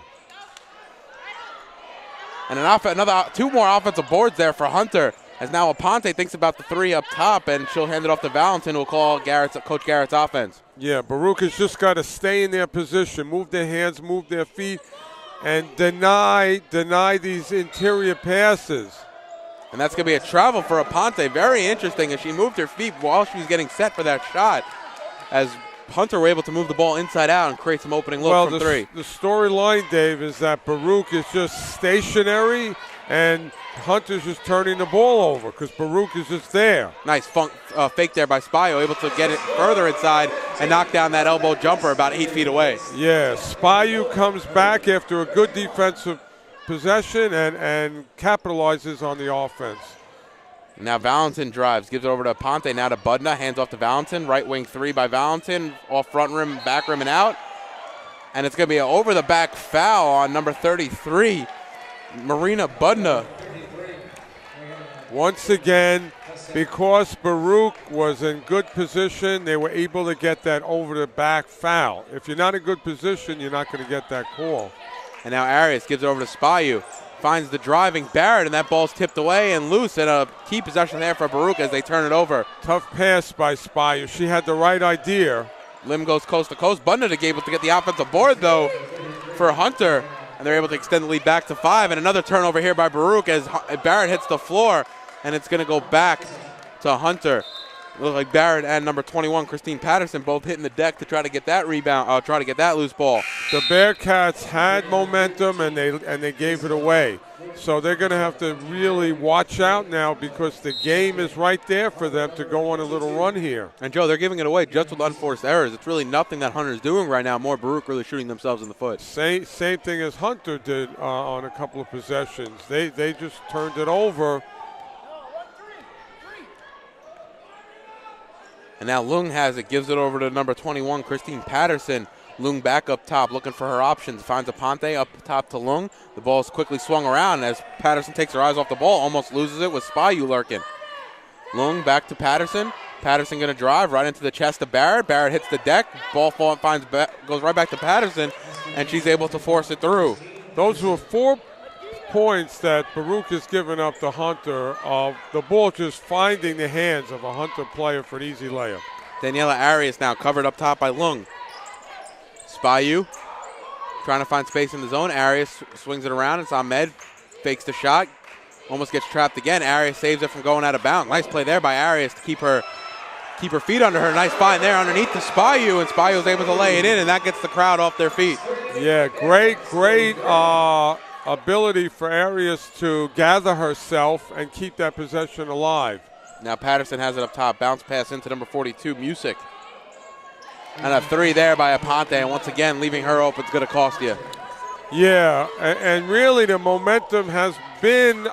And another 2 more offensive boards there for Hunter, as now Aponte thinks about the 3 up top, and she'll hand it off to Valentin, who will call Coach Garrett's offense. Yeah, Baruch has just got to stay in their position, move their hands, move their feet, and deny these interior passes. And that's going to be a travel for Aponte. Very interesting as she moved her feet while she was getting set for that shot, as Hunter were able to move the ball inside out and create some opening look from 3. The storyline, Dave, is that Baruch is just stationary and Hunter's just turning the ball over because Baruch is just there. Nice fake there by Spayu, able to get it further inside and knock down that elbow jumper about 8 feet away. Yeah, Spayu comes back after a good defensive possession and capitalizes on the offense. Now Valentin drives, gives it over to Aponte, now to Budna, hands off to Valentin, right wing 3 by Valentin, off front rim, back rim and out. And it's going to be an over the back foul on number 33, Marina Budna. Once again, Because Baruch was in good position, they were able to get that over the back foul. If you're not in good position, you're not going to get that call. And now Arias gives it over to Spayu. Finds the driving Barrett, and that ball's tipped away and loose. And a key possession there for Baruch as they turn it over. Tough pass by Spayu. She had the right idea. Lim goes coast to coast. Budnick able to get the offensive board, though, for Hunter. And they're able to extend the lead back to 5. And another turnover here by Baruch as Barrett hits the floor. And it's going to go back to Hunter. It looks like Barrett and number 21, Christine Patterson, both hitting the deck to try to get that rebound, try to get that loose ball. The Bearcats had momentum and they gave it away. So they're going to have to really watch out now because the game is right there for them to go on a little run here. And Joe, they're giving it away just with unforced errors. It's really nothing that Hunter's doing right now. More Baruch really shooting themselves in the foot. Same thing as Hunter did on a couple of possessions. They just turned it over. And now Lung has it, gives it over to number 21, Christine Patterson. Lung back up top, looking for her options. Finds Aponte up top to Lung. The ball is quickly swung around as Patterson takes her eyes off the ball, almost loses it with Spayu lurking. Lung back to Patterson. Patterson going to drive right into the chest of Barrett. Barrett hits the deck. Ball goes right back to Patterson, and she's able to force it through. Those were 4 points that Baruch has given up to Hunter of the ball just finding the hands of a Hunter player for an easy layup. Daniela Arias now covered up top by Lung. Spayu trying to find space in the zone. Arias swings it around. It's Ahmed. Fakes the shot. Almost gets trapped again. Arias saves it from going out of bounds. Nice play there by Arias to keep her feet under her. Nice find there underneath to Spayu, and Spayu was able to lay it in, and that gets the crowd off their feet. Yeah, great ability for Arias to gather herself and keep that possession alive. Now Patterson has it up top. Bounce pass into number 42, Music. And a 3 there by Aponte, and once again, leaving her open is going to cost you. Yeah, and really the momentum has been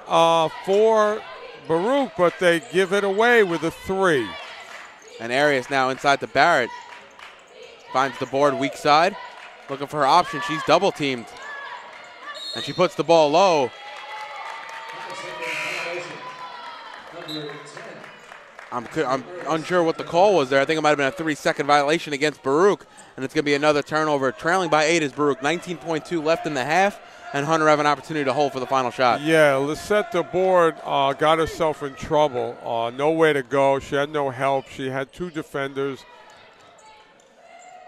for Baruch, but they give it away with a 3. And Arias now inside to Barrett. Finds the board weak side. Looking for her option. She's double teamed. And she puts the ball low. I'm unsure what the call was there. I think it might have been a 3-second violation against Baruch. And it's going to be another turnover. Trailing by 8 is Baruch. 19.2 left in the half. And Hunter have an opportunity to hold for the final shot. Yeah, Lisette the board got herself in trouble. Nowhere to go. She had no help. She had 2 defenders.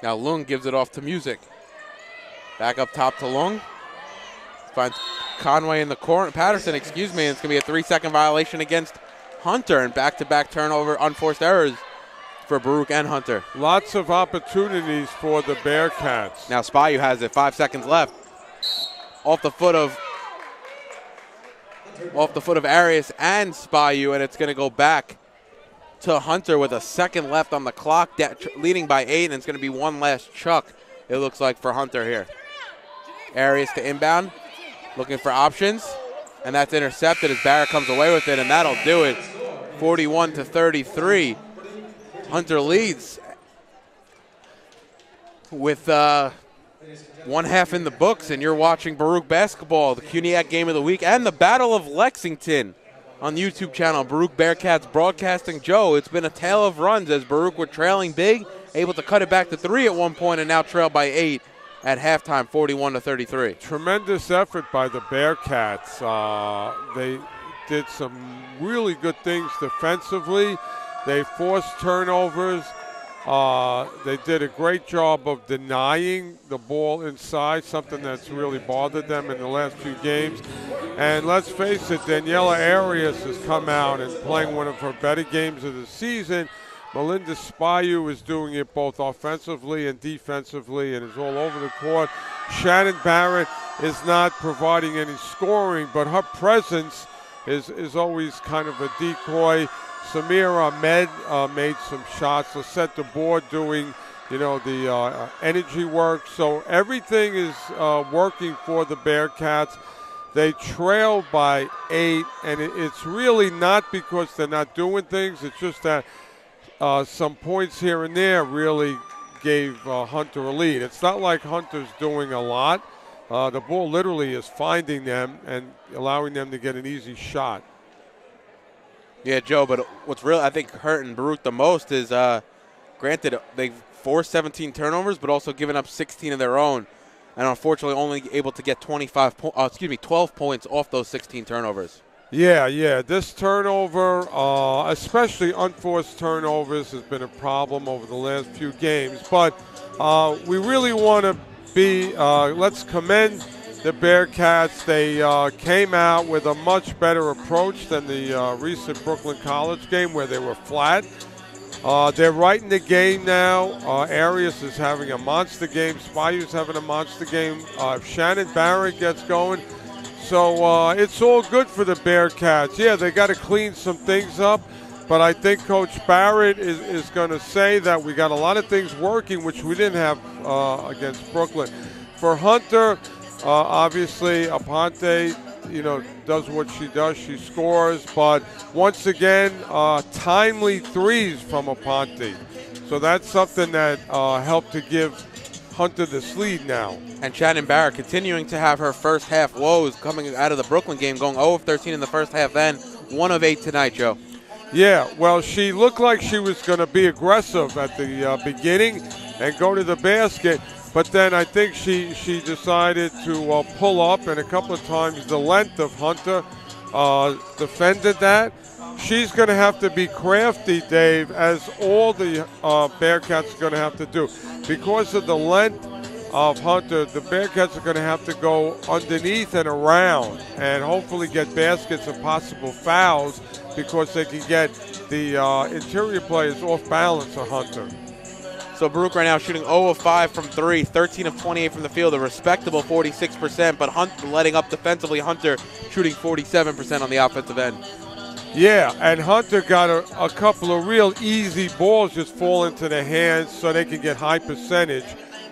Now Lung gives it off to Music. Back up top to Lung. Finds Conway in the corner. Patterson, excuse me. And it's going to be a 3-second violation against Hunter. And back-to-back turnover, unforced errors for Baruch and Hunter. Lots of opportunities for the Bearcats. Now Spayu has it. 5 seconds left. Off the foot of Arias and Spayu, and it's going to go back to Hunter with a second left on the clock, leading by 8, and it's going to be one last chuck, it looks like, for Hunter here. Arias to inbound, looking for options, and that's intercepted as Barrett comes away with it, and that'll do it. 41-33. Hunter leads with one half in the books, and you're watching Baruch basketball, the CUNYAC game of the week, and the Battle of Lexington on the YouTube channel. Baruch Bearcats broadcasting. Joe, it's been a tale of runs as Baruch were trailing big, able to cut it back to 3 at one point, and now trail by 8 at halftime, 41-33. Tremendous effort by the Bearcats. They did some really good things defensively. They forced turnovers. They did a great job of denying the ball inside, something that's really bothered them in the last 2 games. And let's face it, Daniela Arias has come out and playing one of her better games of the season. Melinda Spayu is doing it both offensively and defensively and is all over the court. Shannon Barrett is not providing any scoring, but her presence is always kind of a decoy. Samir Ahmed made some shots. Lisette the board doing, the energy work. So everything is working for the Bearcats. They trail by 8, and it's really not because they're not doing things. It's just that some points here and there really gave Hunter a lead. It's not like Hunter's doing a lot. The ball literally is finding them and allowing them to get an easy shot. Yeah, Joe, but what's real, I think, hurting Baruch the most is, granted, they've forced 17 turnovers, but also given up 16 of their own, and unfortunately only able to get 12 points off those 16 turnovers. Yeah. This turnover, especially unforced turnovers, has been a problem over the last few games. But we really want to let's commend the Bearcats. They came out with a much better approach than the recent Brooklyn College game where they were flat. They're right in the game now. Arias is having a monster game. Spyu's having a monster game. If Shannon Barrett gets going. So it's all good for the Bearcats. Yeah, they got to clean some things up. But I think Coach Barrett is going to say that we got a lot of things working, which we didn't have against Brooklyn. For Hunter, obviously, Aponte, does what she does. She scores. But once again, timely threes from Aponte. So that's something that helped to give Hunter this lead now. And Shannon Barrett continuing to have her first half woes coming out of the Brooklyn game, going 0 of 13 in the first half, then 1 of 8 tonight, Joe. Yeah, well, she looked like she was going to be aggressive at the beginning and go to the basket, but then I think she decided to pull up, and a couple of times the length of Hunter defended that. She's going to have to be crafty, Dave, as all the Bearcats are going to have to do. Because of the length of Hunter, the Bearcats are going to have to go underneath and around and hopefully get baskets and possible fouls because they can get the interior players off balance of Hunter. So Baruch right now shooting 0 of 5 from 3, 13 of 28 from the field, a respectable 46%, but Hunter letting up defensively. Hunter shooting 47% on the offensive end. Yeah, and Hunter got a couple of real easy balls just fall into their hands so they can get high percentage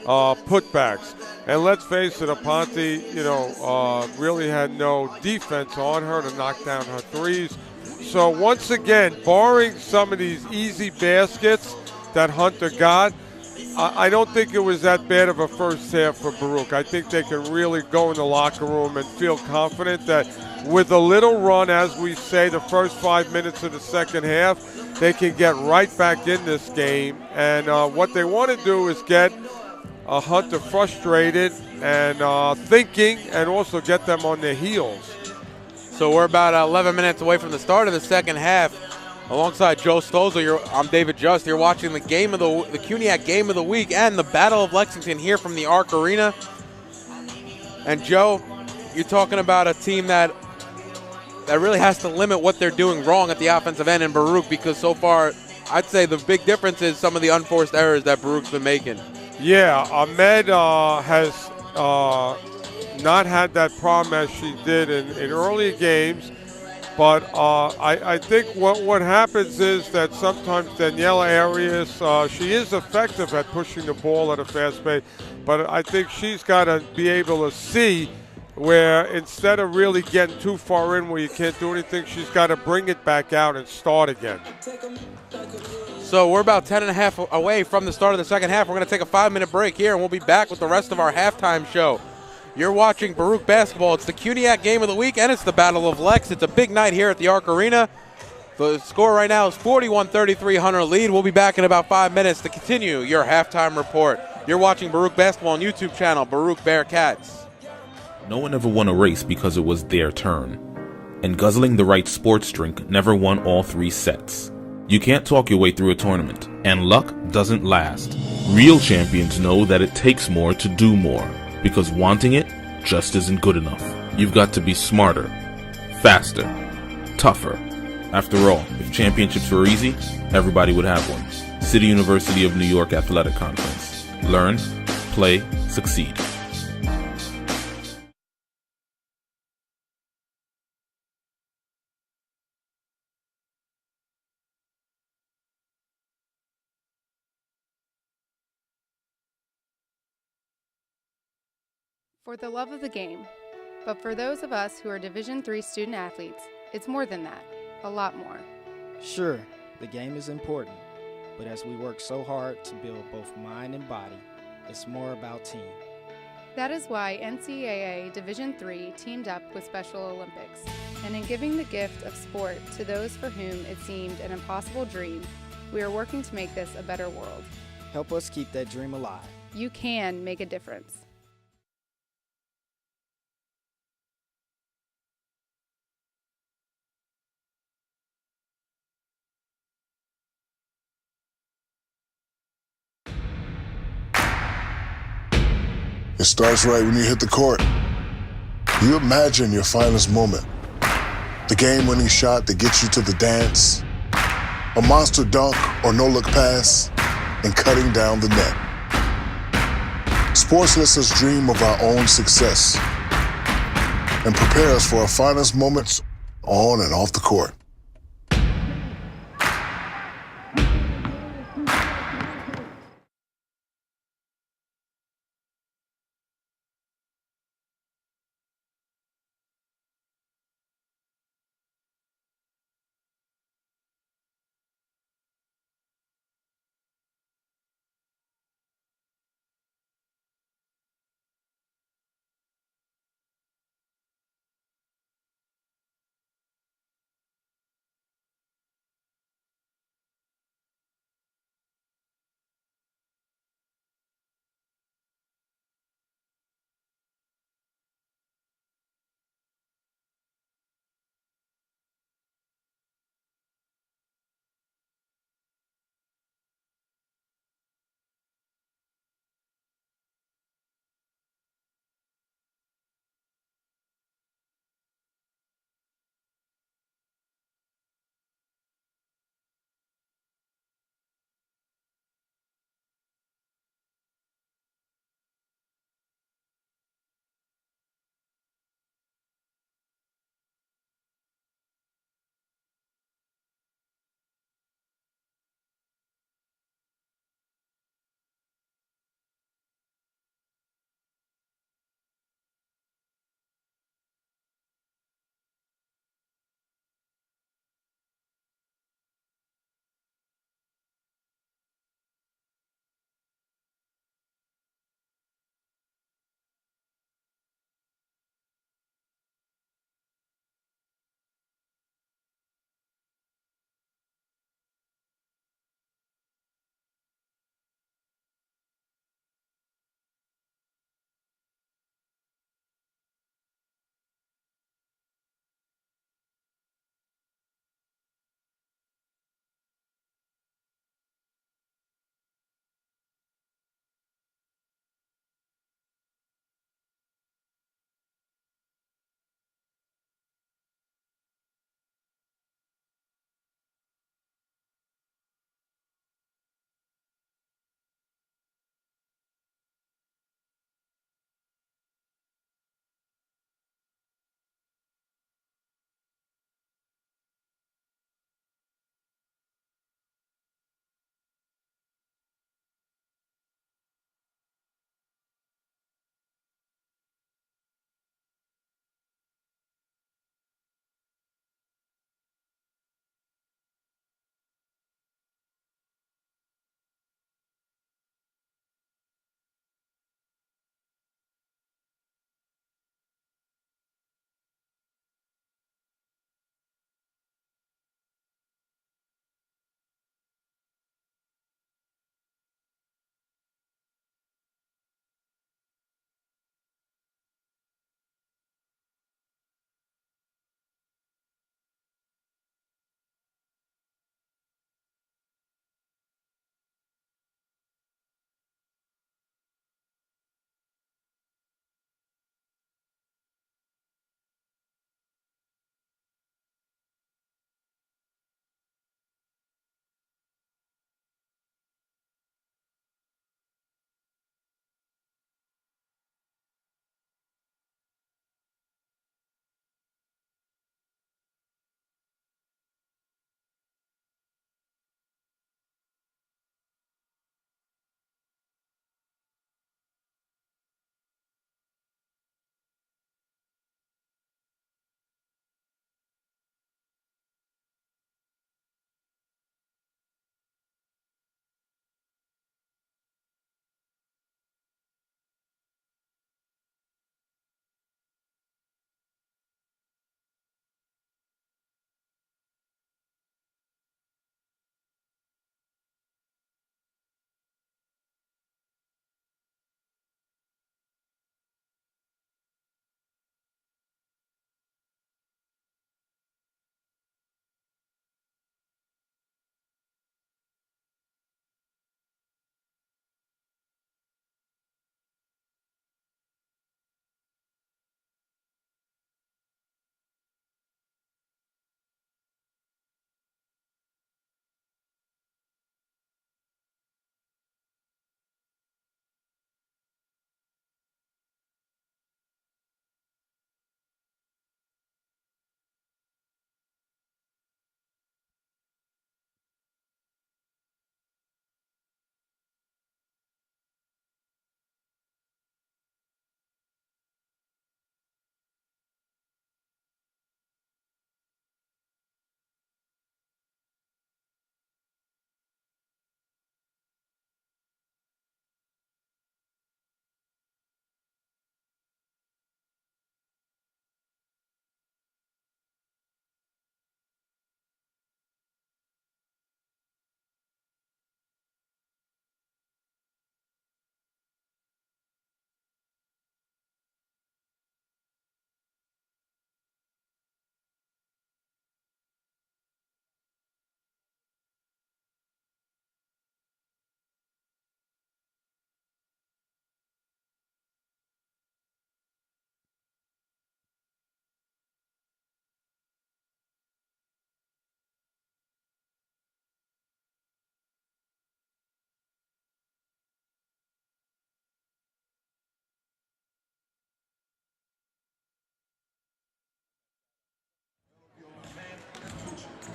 putbacks. And let's face it, Aponte, really had no defense on her to knock down her threes. So once again, barring some of these easy baskets that Hunter got, I don't think it was that bad of a first half for Baruch. I think they can really go in the locker room and feel confident that with a little run, as we say, the first 5 minutes of the second half, they can get right back in this game. And what they want to do is get Hunter frustrated and thinking, and also get them on their heels. So we're about 11 minutes away from the start of the second half. Alongside Joe Stolzer, I'm David Just. You're watching the CUNYAC Game of the Week and the Battle of Lexington here from the Arc Arena. And Joe, you're talking about a team that really has to limit what they're doing wrong at the offensive end in Baruch, because so far, I'd say the big difference is some of the unforced errors that Baruch's been making. Yeah, Ahmed has not had that problem as she did in earlier games. But I think what happens is that sometimes Daniela Arias, she is effective at pushing the ball at a fast pace, but I think she's got to be able to see where instead of really getting too far in where you can't do anything, she's got to bring it back out and start again. So we're about 10 and a half away from the start of the second half. We're going to take a 5-minute break here, and we'll be back with the rest of our halftime show. You're watching Baruch basketball. It's the CUNYAC Game of the Week, and it's the Battle of Lex. It's a big night here at the Arc Arena. The score right now is 41-33, Hunter lead. We'll be back in about 5 minutes to continue your halftime report. You're watching Baruch basketball on YouTube channel, Baruch Bearcats. No one ever won a race because it was their turn. And guzzling the right sports drink never won all 3 sets. You can't talk your way through a tournament, and luck doesn't last. Real champions know that it takes more to do more. Because wanting it just isn't good enough. You've got to be smarter, faster, tougher. After all, if championships were easy, everybody would have one. City University of New York Athletic Conference. Learn, play, succeed. For the love of the game. But for those of us who are Division III student athletes, it's more than that, a lot more. Sure, the game is important, but as we work so hard to build both mind and body, it's more about team. That is why NCAA Division III teamed up with Special Olympics, and in giving the gift of sport to those for whom it seemed an impossible dream, we are working to make this a better world. Help us keep that dream alive. You can make a difference. It starts right when you hit the court. You imagine your finest moment. The game-winning shot that gets you to the dance. A monster dunk or no-look pass, and cutting down the net. Sports lets us dream of our own success and prepare us for our finest moments on and off the court.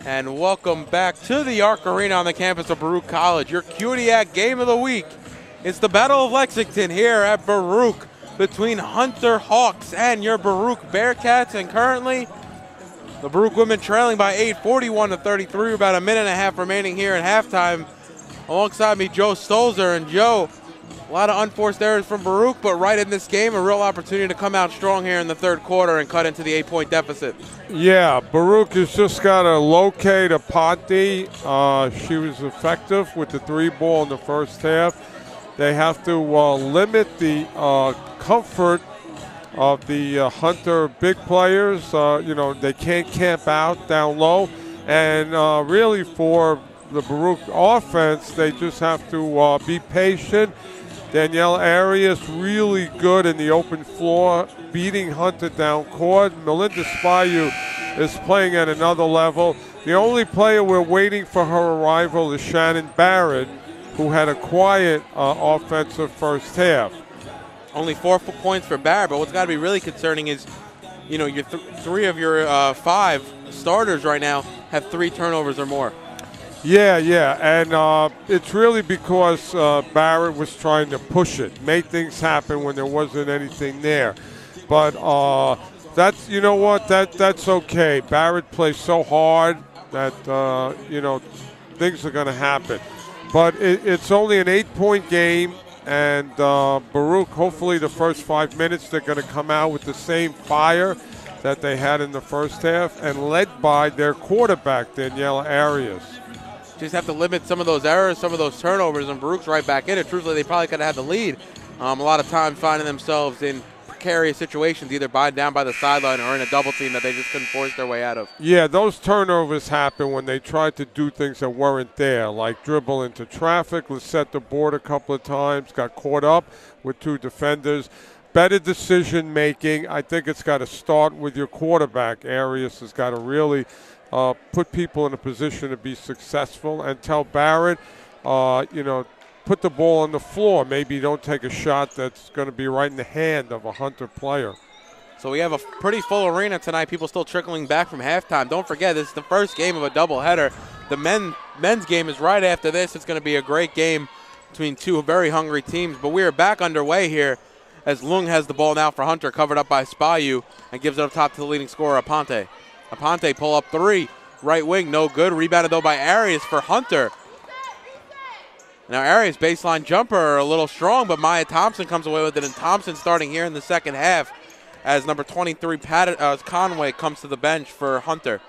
And welcome back to the Arc Arena on the campus of Baruch College. Your Cudiac game of the week. It's the Battle of Lexington here at Baruch between Hunter Hawks and your Baruch Bearcats. And currently, the Baruch women trailing by 8, 41-33. About a minute and a half remaining here at halftime. Alongside me, Joe Stolzer. And Joe, a lot of unforced errors from Baruch, but right in this game, a real opportunity to come out strong here in the third quarter and cut into the 8-point deficit. Yeah, Baruch has just got to locate Aponte. She was effective with the 3-ball in the first half. They have to limit the comfort of the Hunter big players. They can't camp out down low. And really for the Baruch offense, they just have to be patient. Danielle Arias really good in the open floor, beating Hunter down court. Melinda Spayu is playing at another level. The only player we're waiting for her arrival is Shannon Barrett, who had a quiet offensive first half. Only 4 points for Barrett, but what's got to be really concerning is, your three of your 5 starters right now have 3 turnovers or more. Yeah, and it's really because Barrett was trying to push it, make things happen when there wasn't anything there. But that's that's okay. Barrett plays so hard that things are going to happen. But it's only an 8-point game, and Baruch, hopefully the first 5 minutes they're going to come out with the same fire that they had in the first half, and led by their quarterback, Danielle Arias. Just have to limit some of those errors, some of those turnovers, and Baruch's right back in it. Truthfully, they probably could have had the lead. A lot of times finding themselves in precarious situations, either down by the sideline or in a double team that they just couldn't force their way out of. Yeah, those turnovers happen when they tried to do things that weren't there, like dribble into traffic, set the board a couple of times, got caught up with 2 defenders. Better decision making. I think it's got to start with your quarterback. Arias has got to really put people in a position to be successful, and tell Barrett, put the ball on the floor. Maybe don't take a shot that's going to be right in the hand of a Hunter player. So we have a pretty full arena tonight. People still trickling back from halftime. Don't forget, this is the first game of a doubleheader. The men's game is right after this. It's going to be a great game between 2 very hungry teams. But we are back underway here as Lung has the ball now for Hunter, covered up by Spayu, and gives it up top to the leading scorer, Aponte. Aponte pull up 3, right wing, no good. Rebounded though by Arias for Hunter. Now Arias baseline jumper a little strong, but Maya Thompson comes away with it, and Thompson starting here in the second half as number 23 Conway comes to the bench for Hunter.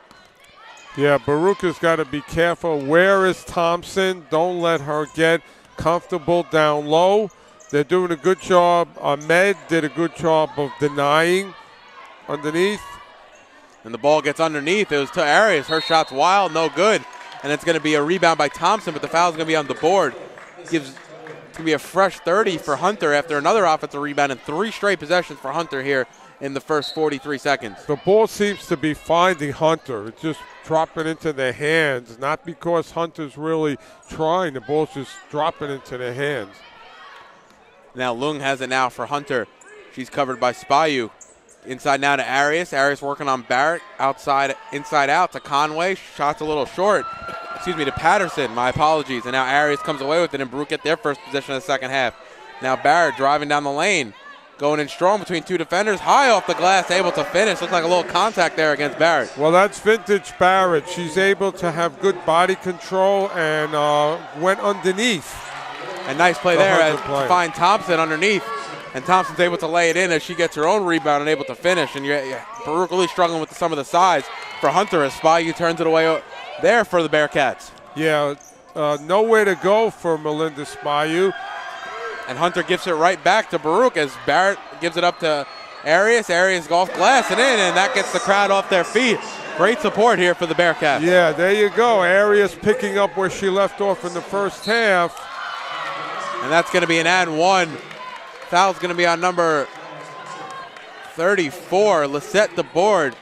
Yeah, Baruch has got to be careful. Where is Thompson? Don't let her get comfortable down low. They're doing a good job. Ahmed did a good job of denying underneath. And the ball gets underneath. It was to Arias. Her shot's wild, no good. And it's going to be a rebound by Thompson, but the foul's going to be on the board. It's going to be a fresh 30 for Hunter after another offensive rebound and 3 straight possessions for Hunter here in the first 43 seconds. The ball seems to be finding Hunter. It's just dropping into their hands, not because Hunter's really trying. The ball's just dropping into their hands. Now Lung has it now for Hunter. She's covered by Spayu. Inside now to Arias. Arias working on Barrett. Outside, inside out to Conway. Shot's a little short. To Patterson. My apologies. And now Arias comes away with it, and Baruch get their first possession of the second half. Now Barrett driving down the lane. Going in strong between 2 defenders. High off the glass, able to finish. Looks like a little contact there against Barrett. Well, that's vintage Barrett. She's able to have good body control and went underneath. And nice play there to find Thompson underneath. And Thompson's able to lay it in as she gets her own rebound and able to finish. And Baruch really struggling with some of the size for Hunter as Spayu turns it away there for the Bearcats. Yeah, nowhere to go for Melinda Spayu. And Hunter gives it right back to Baruch as Barrett gives it up to Arias. Arias golf glass and in, and that gets the crowd off their feet. Great support here for the Bearcats. Yeah, there you go. Arias picking up where she left off in the first half. And that's going to be an and 1. Foul's going to be on number 34, Lisette DeBoard.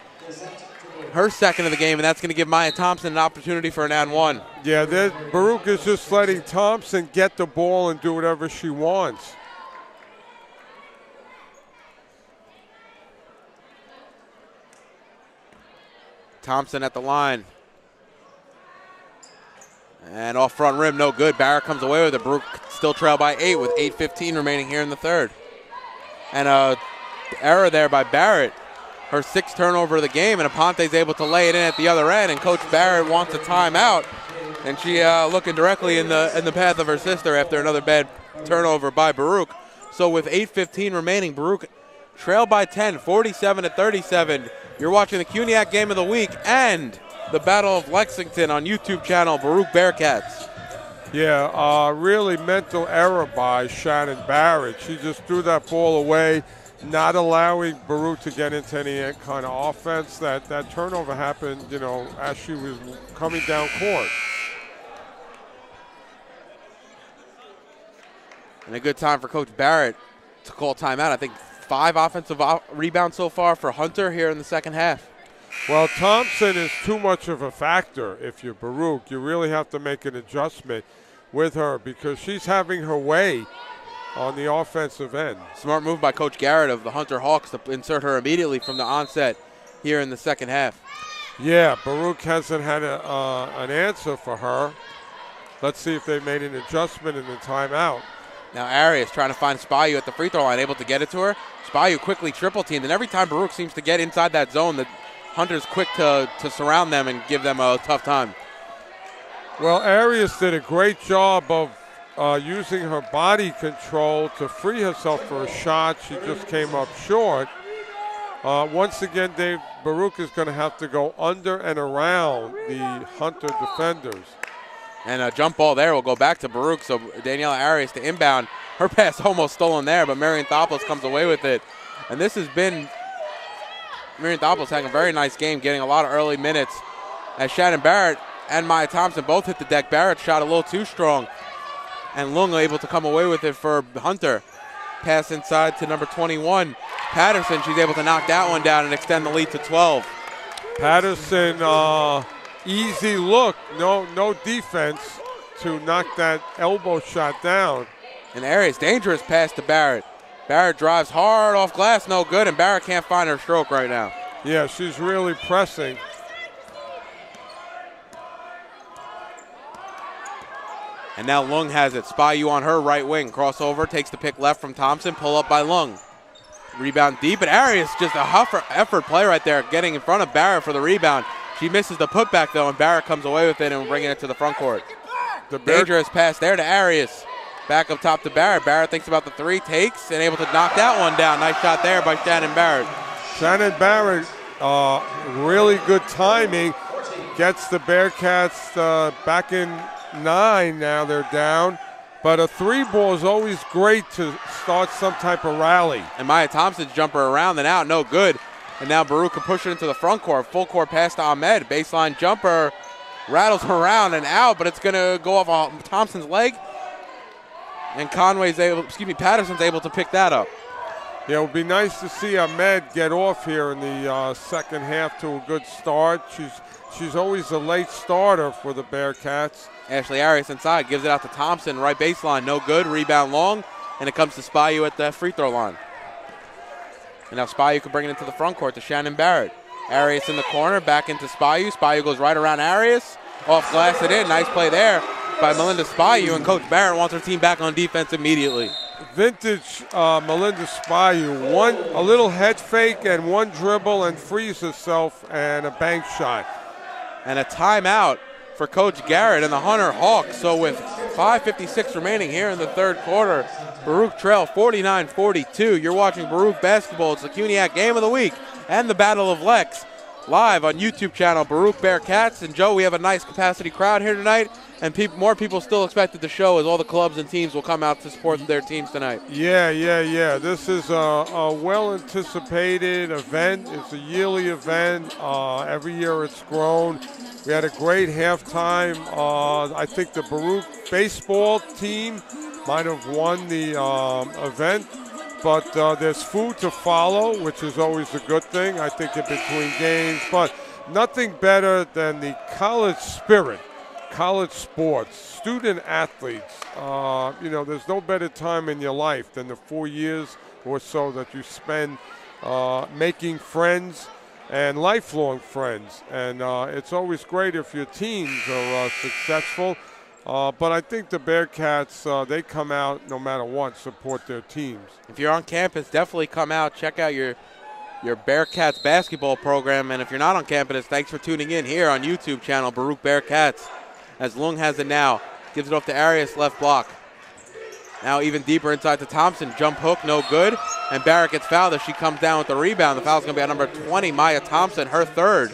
Her second of the game, and that's going to give Maya Thompson an opportunity for an and 1. Yeah, Baruch is just letting Thompson get the ball and do whatever she wants. Thompson at the line. And off front rim, no good. Barrett comes away with it. Baruch still trail by 8 with 8:15 remaining here in the third. And a error there by Barrett. Her 6th turnover of the game, and Aponte's able to lay it in at the other end, and Coach Barrett wants a timeout. And she looking directly in the path of her sister after another bad turnover by Baruch. So with 8:15 remaining, Baruch trail by 10, 47-37. You're watching the CUNYAC Game of the Week and the Battle of Lexington on YouTube channel Baruch Bearcats. Yeah, really mental error by Shannon Barrett. She just threw that ball away, not allowing Baruch to get into any kind of offense. That turnover happened, you know, as she was coming down court. And a good time for Coach Barrett to call timeout. I think 5 offensive rebounds so far for Hunter here in the second half. Well, Thompson is too much of a factor if you're Baruch. You really have to make an adjustment with her because she's having her way on the offensive end. Smart move by Coach Garrett of the Hunter Hawks to insert her immediately from the onset here in the second half. Yeah, Baruch hasn't had an answer for her. Let's see if they made an adjustment in the timeout. Now Arias trying to find Spayu at the free throw line, able to get it to her. Spayu quickly triple teamed, and every time Baruch seems to get inside that zone, the Hunter's quick to surround them and give them a tough time. Well, Arias did a great job of using her body control to free herself for a shot. She just came up short. Once again, Dave, Baruch is going to have to go under and around the Hunter defenders. And a jump ball there will go back to Baruch, so Daniela Arias to inbound. Her pass almost stolen there, but Marion Thopoulos comes away with it. And this has been Marion Thopoulos having a very nice game, getting a lot of early minutes. As Shannon Barrett and Maya Thompson both hit the deck. Barrett shot a little too strong, and Lung able to come away with it for Hunter. Pass inside to number 21, Patterson. She's able to knock that one down and extend the lead to 12. Patterson, easy look, no defense to knock that elbow shot down. And Arias, dangerous pass to Barrett. Barrett drives hard off glass, no good, and Barrett can't find her stroke right now. Yeah, she's really pressing. And now Lung has it. Spayu on her right wing. Crossover, takes the pick left from Thompson. Pull up by Lung. Rebound deep, and Arias just a effort play right there, getting in front of Barrett for the rebound. She misses the putback though, and Barrett comes away with it and bringing it to the front court. The dangerous pass there to Arias. Back up top to Barrett. Barrett thinks about the three, takes, and able to knock that one down. Nice shot there by Shannon Barrett. Shannon Barrett, really good timing. Gets the Bearcats back in 9 now. They're down. But a 3 ball is always great to start some type of rally. And Maya Thompson's jumper around and out, no good. And now Baruch can push it into the front court. Full court pass to Ahmed. Baseline jumper rattles around and out, but it's going to go off of Thompson's leg. And Patterson's able to pick that up. Yeah, it would be nice to see Ahmed get off here in the second half to a good start. She's always a late starter for the Bearcats. Ashley Arias inside, gives it out to Thompson, right baseline, no good. Rebound long, and it comes to Spayu at the free throw line. And now Spayu can bring it into the front court to Shannon Barrett. Arias in the corner, back into Spayu. Spayu goes right around Arias. Off glass it in, nice play there by Melinda Spayu, and Coach Barrett wants her team back on defense immediately. Vintage Melinda Spayu, a little head fake and one dribble and frees herself and a bank shot. And a timeout for Coach Garrett and the Hunter Hawks. So with 5:56 remaining here in the third quarter, Baruch trail 49-42. You're watching Baruch basketball. It's the CUNYAC Game of the Week and the Battle of Lex live on YouTube channel Baruch Bearcats. And Joe, we have a nice capacity crowd here tonight, and more people still expected to show as all the clubs and teams will come out to support their teams tonight. Yeah. This is a well-anticipated event. It's a yearly event. Every year it's grown. We had a great halftime. I think the Baruch baseball team might have won the event, but there's food to follow, which is always a good thing, I think, in between games. But nothing better than the college spirit, college sports, student athletes. There's no better time in your life than the 4 years or so that you spend making friends and lifelong friends. And it's always great if your teams are successful. But I think the Bearcats, they come out no matter what, support their teams. If you're on campus, definitely come out, check out your Bearcats basketball program. And if you're not on campus, thanks for tuning in here on YouTube channel, Baruch Bearcats. As Lung has it now, gives it off to Arias, left block. Now even deeper inside to Thompson, jump hook, no good. And Barrett gets fouled as she comes down with the rebound. The foul's gonna be on number 20, Maya Thompson, her third.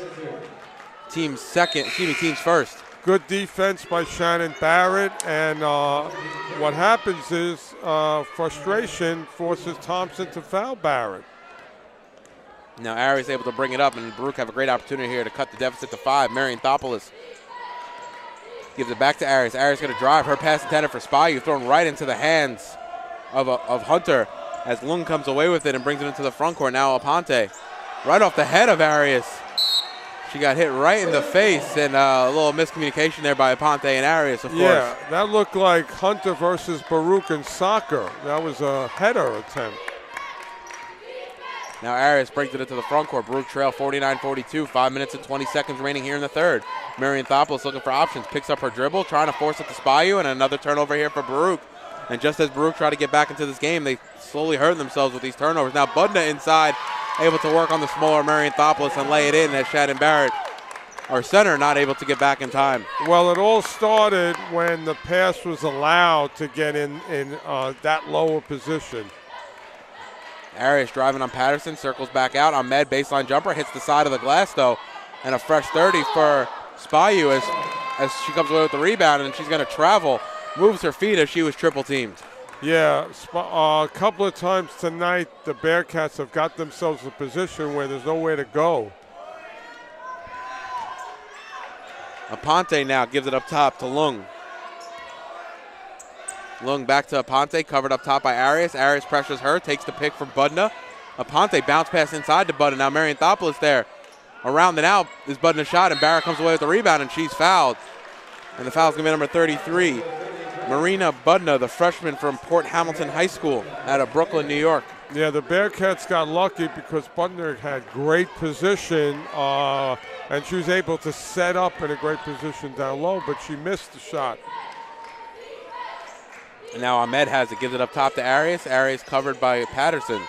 Team's first. Good defense by Shannon Barrett, and what happens is frustration forces Thompson to foul Barrett. Now Arias able to bring it up, and Baruch have a great opportunity here to cut the deficit to 5. Marion Thopoulos gives it back to Arias. Arias going to drive. Her pass intended for Spayu, thrown right into the hands of Hunter as Lung comes away with it and brings it into the front court. Now Aponte right off the head of Arias. She got hit right in the face, and a little miscommunication there by Aponte and Arias, of course. Yeah, that looked like Hunter versus Baruch in soccer. That was a header attempt. Now Arias brings it into the front court. Baruch trail 49-42. 5 minutes and 20 seconds remaining here in the third. Marion Thopoulos looking for options. Picks up her dribble, trying to force it to Spayu, and another turnover here for Baruch. And just as Baruch try to get back into this game, they slowly hurt themselves with these turnovers. Now Budna inside, able to work on the smaller Marion Thopoulos and lay it in as Shannon Barrett, our center, not able to get back in time. Well, it all started when the pass was allowed to get in that lower position. Arias driving on Patterson, circles back out. Ahmed, baseline jumper, hits the side of the glass though. And a fresh 30 for Spayu as she comes away with the rebound, and she's going to travel. Moves her feet as she was triple teamed. Yeah, a couple of times tonight the Bearcats have got themselves in a position where there's nowhere to go. Aponte now gives it up top to Lung. Lung back to Aponte, covered up top by Arias. Arias pressures her, takes the pick from Budna. Aponte bounce pass inside to Budna. Now Marion Thopoulos there. Around and out is Budna's shot, and Barrett comes away with the rebound, and she's fouled. And the foul's going to be number 33. Marina Budna, the freshman from Port Hamilton High School out of Brooklyn, New York. Yeah, the Bearcats got lucky because Budna had great position, and she was able to set up in a great position down low, but she missed the shot. And now Ahmed has it, gives it up top to Arias. Arias covered by Patterson.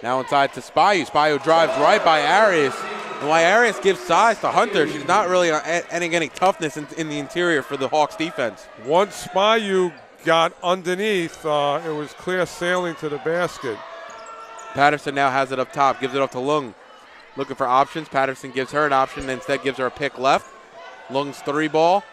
Now inside to Spayu. Spayu drives right by Arias. And while Arias gives size to Hunter, she's not really adding any toughness in the interior for the Hawks defense. Once Spayu got underneath, it was clear sailing to the basket. Patterson now has it up top, gives it up to Lung. Looking for options. Patterson gives her an option, and instead gives her a pick left. Lung's three ball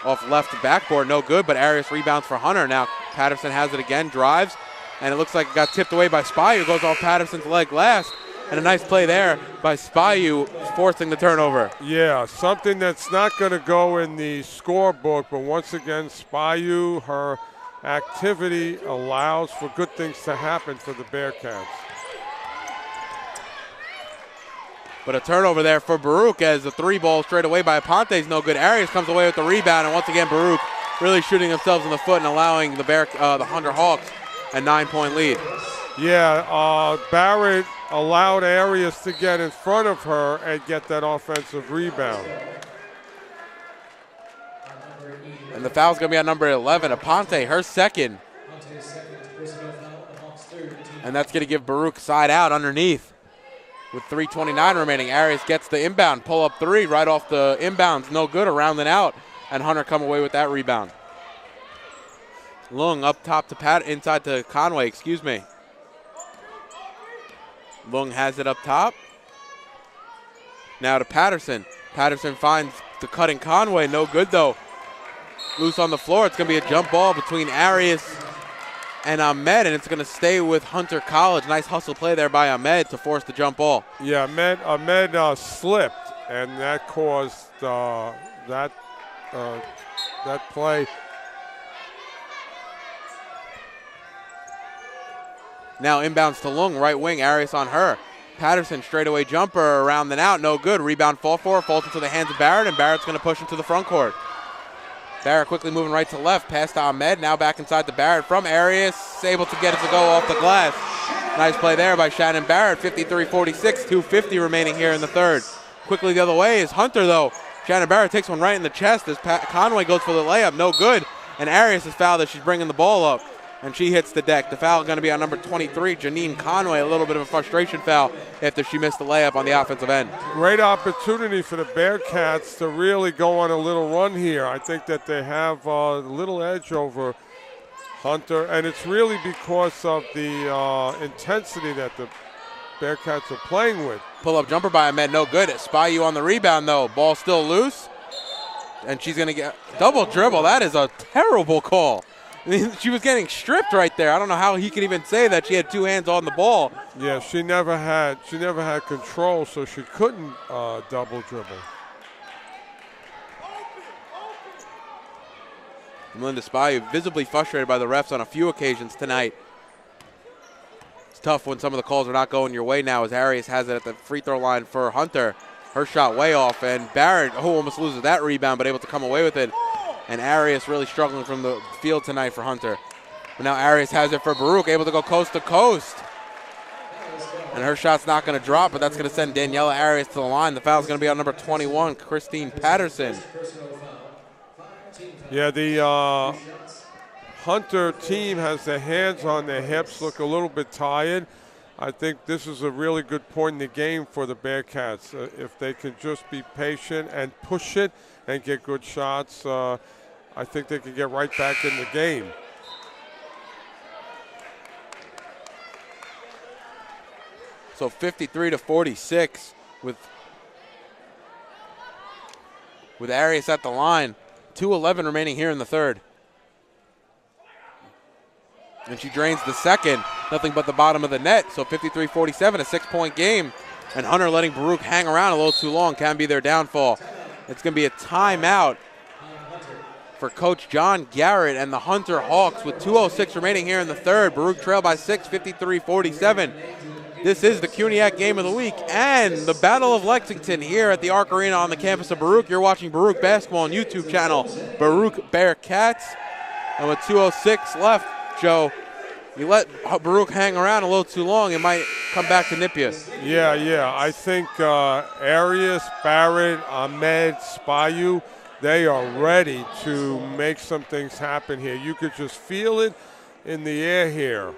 off left backboard, no good, but Arias rebounds for Hunter. Now Patterson has it again, drives, and it looks like it got tipped away by Spayu. Goes off Patterson's leg last. And a nice play there by Spayu, forcing the turnover. Yeah, something that's not going to go in the scorebook, but once again, Spayu, her activity allows for good things to happen for the Bearcats. But a turnover there for Baruch as the three ball straight away by Aponte is no good. Arias comes away with the rebound, and once again Baruch really shooting themselves in the foot and allowing the Hunter Hawks a 9-point lead. Yeah, Barrett allowed Arias to get in front of her and get that offensive rebound. And the foul's going to be on number 11, Aponte, her second. And that's going to give Baruch side out underneath. With 3:29 remaining, Arias gets the inbound, pull up three right off the inbounds, no good, around and out. And Hunter come away with that rebound. Lung up top to inside to Conway, excuse me. Lung has it up top. Now to Patterson. Patterson finds the cutting Conway, no good though. Loose on the floor, it's going to be a jump ball between Arias and Ahmed, and it's going to stay with Hunter College. Nice hustle play there by Ahmed to force the jump ball. Yeah, Ahmed slipped, and that caused that play. Now inbounds to Lung, right wing, Arias on her. Patterson, straightaway jumper, around and out, no good. Rebound fall for, falls into the hands of Barrett, and Barrett's going to push into the front court. Barrett quickly moving right to left, pass to Ahmed, now back inside to Barrett from Arias, able to get it to go off the glass. Nice play there by Shannon Barrett, 53-46, 2:50 remaining here in the third. Quickly the other way is Hunter though, Shannon Barrett takes one right in the chest as Conway goes for the layup. No good. And Arias is fouled as she's bringing the ball up. And she hits the deck. The foul is going to be on number 23, Janine Conway. A little bit of a frustration foul after she missed the layup on the offensive end. Great opportunity for the Bearcats to really go on a little run here. I think that they have a little edge over Hunter, and it's really because of the intensity that the Bearcats are playing with. Pull-up jumper by Ahmed, no good. Spayu on the rebound, though. Ball still loose, and she's going to get double dribble. That is a terrible call. I mean, she was getting stripped right there. I don't know how he could even say that she had two hands on the ball. Yeah, she never had control, so she couldn't double dribble. Melinda Spayu visibly frustrated by the refs on a few occasions tonight. It's tough when some of the calls are not going your way now, as Arias has it at the free throw line for Hunter. Her shot way off, and Barrett, almost loses that rebound, but able to come away with it. And Arias really struggling from the field tonight for Hunter. But now Arias has it for Baruch, able to go coast to coast. And her shot's not going to drop, but that's going to send Daniela Arias to the line. The foul's going to be on number 21, Christine Patterson. Yeah, the Hunter team has their hands on their hips, look a little bit tired. I think this is a really good point in the game for the Bearcats. If they can just be patient and push it and get good shots, I think they can get right back in the game. So 53-46 with Arias at the line. 2:11 remaining here in the third. And she drains the second. Nothing but the bottom of the net. So 53-47, a 6-point game. And Hunter letting Baruch hang around a little too long can be their downfall. It's going to be a timeout for Coach John Garrett and the Hunter Hawks with 2:06 remaining here in the third. Baruch trail by 6, 53-47. This is the CUNYAC Game of the Week and the Battle of Lexington here at the Arc Arena on the campus of Baruch. You're watching Baruch Basketball on YouTube channel, Baruch Bearcats. And with 2:06 left, Joe, you let Baruch hang around a little too long, it might come back to nip you. Yeah. I think Arias, Barrett, Ahmed, Spayu, they are ready to make some things happen here. You could just feel it in the air here.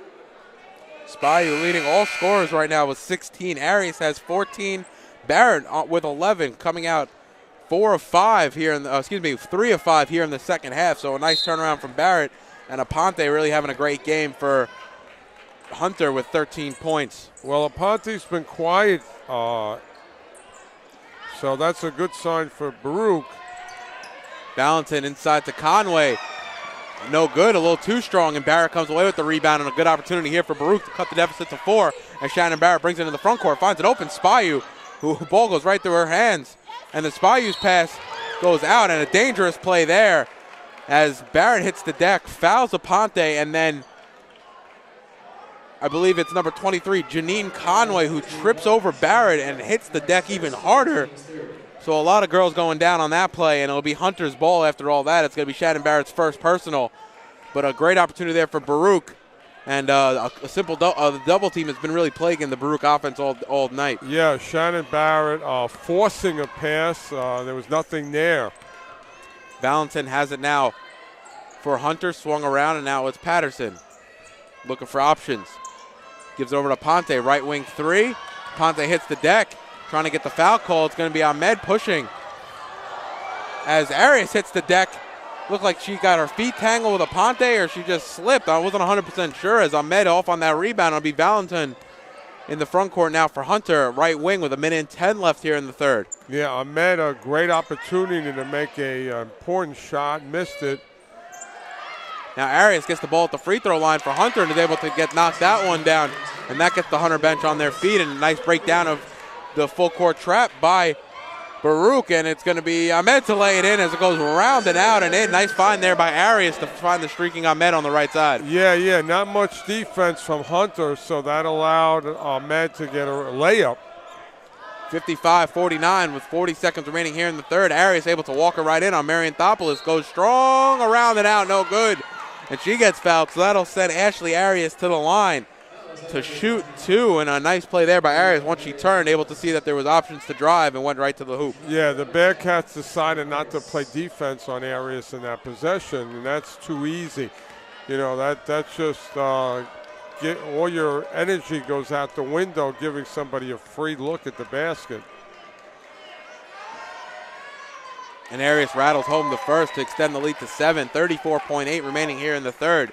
Spayu leading all scorers right now with 16. Arias has 14. Barrett with 11, coming out 3 of 5 here in the second half. So a nice turnaround from Barrett, and Aponte really having a great game for Hunter with 13 points. Well, Aponte's been quiet, so that's a good sign for Baruch. Valentin inside to Conway. No good, a little too strong, and Barrett comes away with the rebound, and a good opportunity here for Baruch to cut the deficit to 4. And Shannon Barrett brings it into the front court, finds it open. Spayu, who ball goes right through her hands, and the Spayu's pass goes out, and a dangerous play there as Barrett hits the deck, fouls Aponte, and then I believe it's number 23, Janine Conway, who trips over Barrett and hits the deck even harder. So a lot of girls going down on that play, and it'll be Hunter's ball after all that. It's going to be Shannon Barrett's first personal. But a great opportunity there for Baruch. And a simple double team has been really plaguing the Baruch offense all night. Yeah, Shannon Barrett forcing a pass. There was nothing there. Valentin has it now for Hunter, swung around, and now it's Patterson looking for options. Gives it over to Ponte, right wing 3. Ponte hits the deck. Trying to get the foul call. It's going to be Ahmed pushing. As Arias hits the deck, looked like she got her feet tangled with Aponte, or she just slipped. I wasn't 100% sure. As Ahmed off on that rebound, it'll be Valentin in the front court now for Hunter, right wing with 1:10 left here in the third. Yeah, Ahmed, a great opportunity to make a important shot, missed it. Now Arias gets the ball at the free throw line for Hunter and is able to knock that one down, and that gets the Hunter bench on their feet, and a nice breakdown of the full court trap by Baruch, and it's going to be Ahmed to lay it in as it goes round and out and in. Nice find there by Arias to find the streaking Ahmed on the right side. Yeah, not much defense from Hunter, so that allowed Ahmed to get a layup. 55-49 with 40 seconds remaining here in the third. Arias able to walk her right in on Marianthopoulos. Goes strong around and out, no good. And she gets fouled, so that'll send Ashley Arias to the line. to shoot two, and a nice play there by Arias. Once she turned, able to see that there was options to drive and went right to the hoop. Yeah, the Bearcats decided not to play defense on Arias in that possession, and that's too easy. You know, that's just all your energy goes out the window giving somebody a free look at the basket. And Arias rattles home the first to extend the lead to 7. 34.8 remaining here in the third.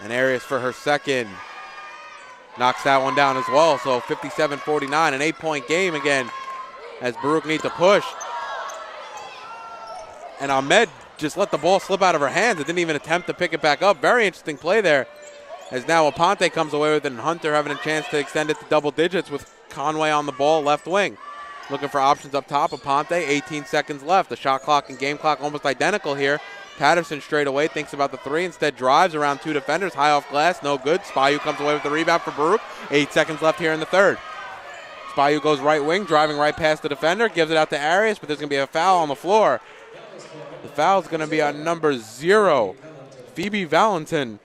And Arias for her second. Knocks that one down as well. So 57-49, an 8-point game again as Baruch needs to push. And Ahmed just let the ball slip out of her hands. It didn't even attempt to pick it back up. Very interesting play there. As now Aponte comes away with it, and Hunter having a chance to extend it to double digits with Conway on the ball, left wing. Looking for options up top. Aponte, 18 seconds left. The shot clock and game clock almost identical here. Patterson straight away thinks about the three, instead drives around two defenders, high off glass, no good. Spahiu comes away with the rebound for Baruch. 8 seconds left here in the third. Spahiu goes right wing, driving right past the defender, gives it out to Arias, but there's going to be a foul on the floor. The foul is going to be on number 0, Phoebe Valentin,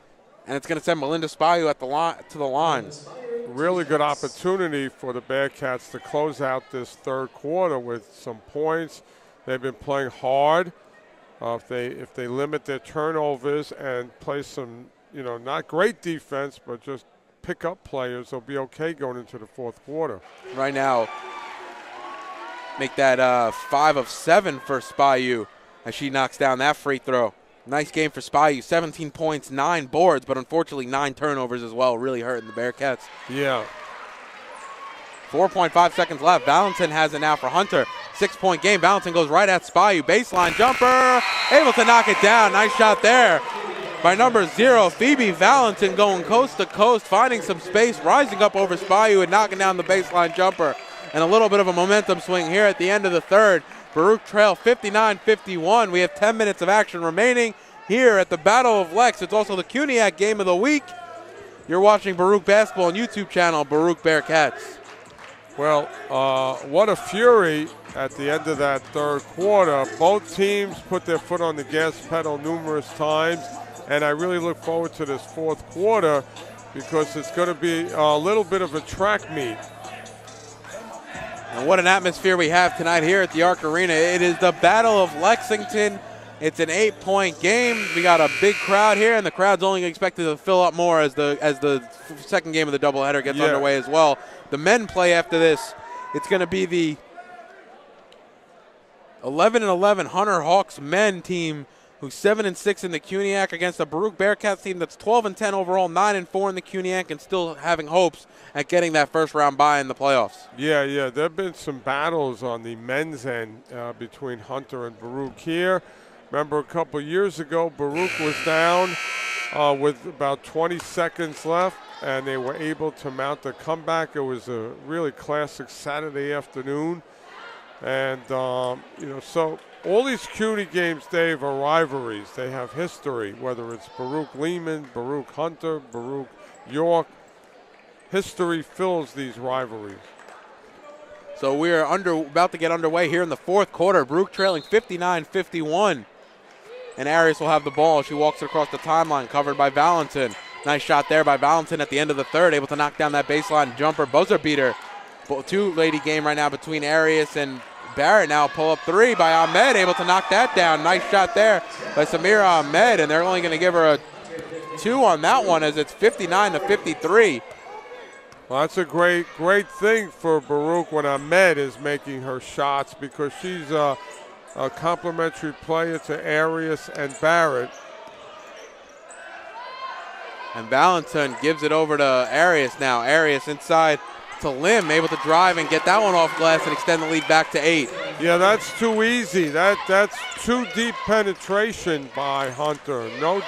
and it's going to send Melinda Spahiu to the line. Really good opportunity for the Bearcats to close out this third quarter with some points. They've been playing hard. If they limit their turnovers and play some, not great defense, but just pick up players, they'll be okay going into the fourth quarter. Right now, make that 5 of 7 for Spahiu as she knocks down that free throw. Nice game for Spahiu, 17 points, 9 boards, but unfortunately 9 turnovers as well, really hurting the Bearcats. Yeah. 4.5 seconds left. Valentin has it now for Hunter. 6-point game. Valentin goes right at Spahiu. Baseline jumper. Able to knock it down. Nice shot there by number 0, Phoebe Valentin, going coast to coast, finding some space, rising up over Spahiu and knocking down the baseline jumper. And a little bit of a momentum swing here at the end of the third. Baruch trail 59-51. We have 10 minutes of action remaining here at the Battle of Lex. It's also the CUNYAC game of the week. You're watching Baruch Basketball on YouTube channel, Baruch Bearcats. Well, what a fury at the end of that third quarter. Both teams put their foot on the gas pedal numerous times, and I really look forward to this fourth quarter because it's going to be a little bit of a track meet. And what an atmosphere we have tonight here at the Arc Arena. It is the Battle of Lexington. It's an 8-point game. We got a big crowd here, and the crowd's only expected to fill up more as the second game of the doubleheader gets underway as well. The men play after this. It's going to be the 11-11 Hunter Hawks men team, who's 7-6 in the CUNYAC, against the Baruch Bearcats team that's 12-10 overall, 9-4 in the CUNYAC, and still having hopes at getting that first round bye in the playoffs. Yeah, there have been some battles on the men's end between Hunter and Baruch here. Remember a couple years ago, Baruch was down with about 20 seconds left, and they were able to mount a comeback. It was a really classic Saturday afternoon. And, so all these CUNY games, Dave, are rivalries. They have history, whether it's Baruch Lehman, Baruch Hunter, Baruch York. History fills these rivalries. So we are about to get underway here in the fourth quarter. Baruch trailing 59-51. And Arias will have the ball. She walks it across the timeline, covered by Valentin. Nice shot there by Valentin at the end of the third, able to knock down that baseline jumper, buzzer beater. Two-lady game right now between Arias and Barrett. Now pull-up three by Ahmed, able to knock that down. Nice shot there by Samira Ahmed, and they're only going to give her a 2 on that one as it's 59-53. Well, that's a great thing for Baruch when Ahmed is making her shots, because she's a complimentary player to Arias and Barrett. And Valentin gives it over to Arias now. Arias inside to Lim, able to drive and get that one off glass and extend the lead back to 8. Yeah, that's too easy. That's too deep penetration by Hunter. No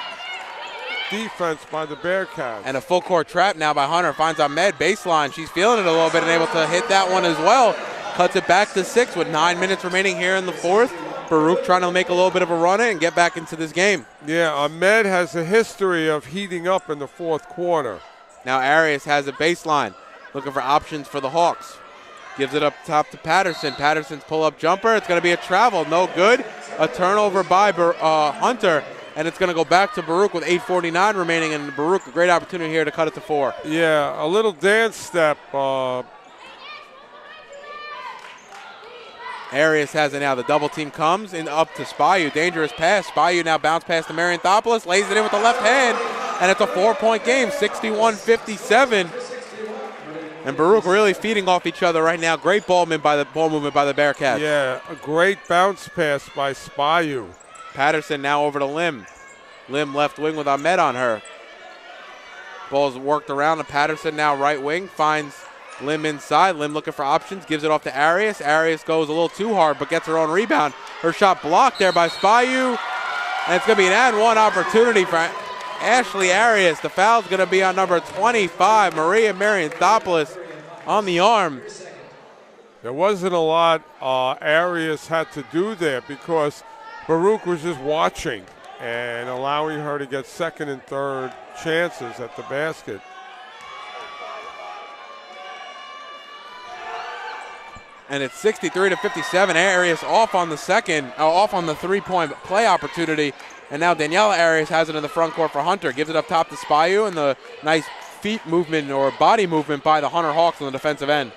defense by the Bearcats. And a full court trap now by Hunter. Finds Ahmed baseline. She's feeling it a little bit and able to hit that one as well. Cuts it back to 6 with 9 minutes remaining here in the fourth. Baruch trying to make a little bit of a run and get back into this game. Yeah, Ahmed has a history of heating up in the fourth quarter. Now Arias has a baseline, looking for options for the Hawks. Gives it up top to Patterson. Patterson's pull-up jumper. It's going to be a travel. No good. A turnover by Hunter. And it's going to go back to Baruch with 8:49 remaining. And Baruch, a great opportunity here to cut it to 4. Yeah, a little dance step. Arias has it now. The double team comes in up to Spayu. Dangerous pass. Spayu now bounce past to Marianthopoulos. Lays it in with the left hand. And it's a 4-point game, 61-57. And Baruch really feeding off each other right now. Great ball movement by the Bearcats. Yeah, a great bounce pass by Spayu. Patterson now over to Lim. Lim left wing with Ahmed on her. Ball's worked around to Patterson now right wing. Finds Lim inside. Lim looking for options. Gives it off to Arias. Arias goes a little too hard but gets her own rebound. Her shot blocked there by Spayu. And it's going to be an and one opportunity for Ashley Arias. The foul's going to be on number 25, Maria Marianthopoulos, on the arm. There wasn't a lot Arias had to do there because Baruch was just watching and allowing her to get second and third chances at the basket. And it's 63-57. Arias off on the off on the three-point play opportunity. And now Daniela Arias has it in the front court for Hunter. Gives it up top to Spayu, and the nice feet movement or body movement by the Hunter Hawks on the defensive end.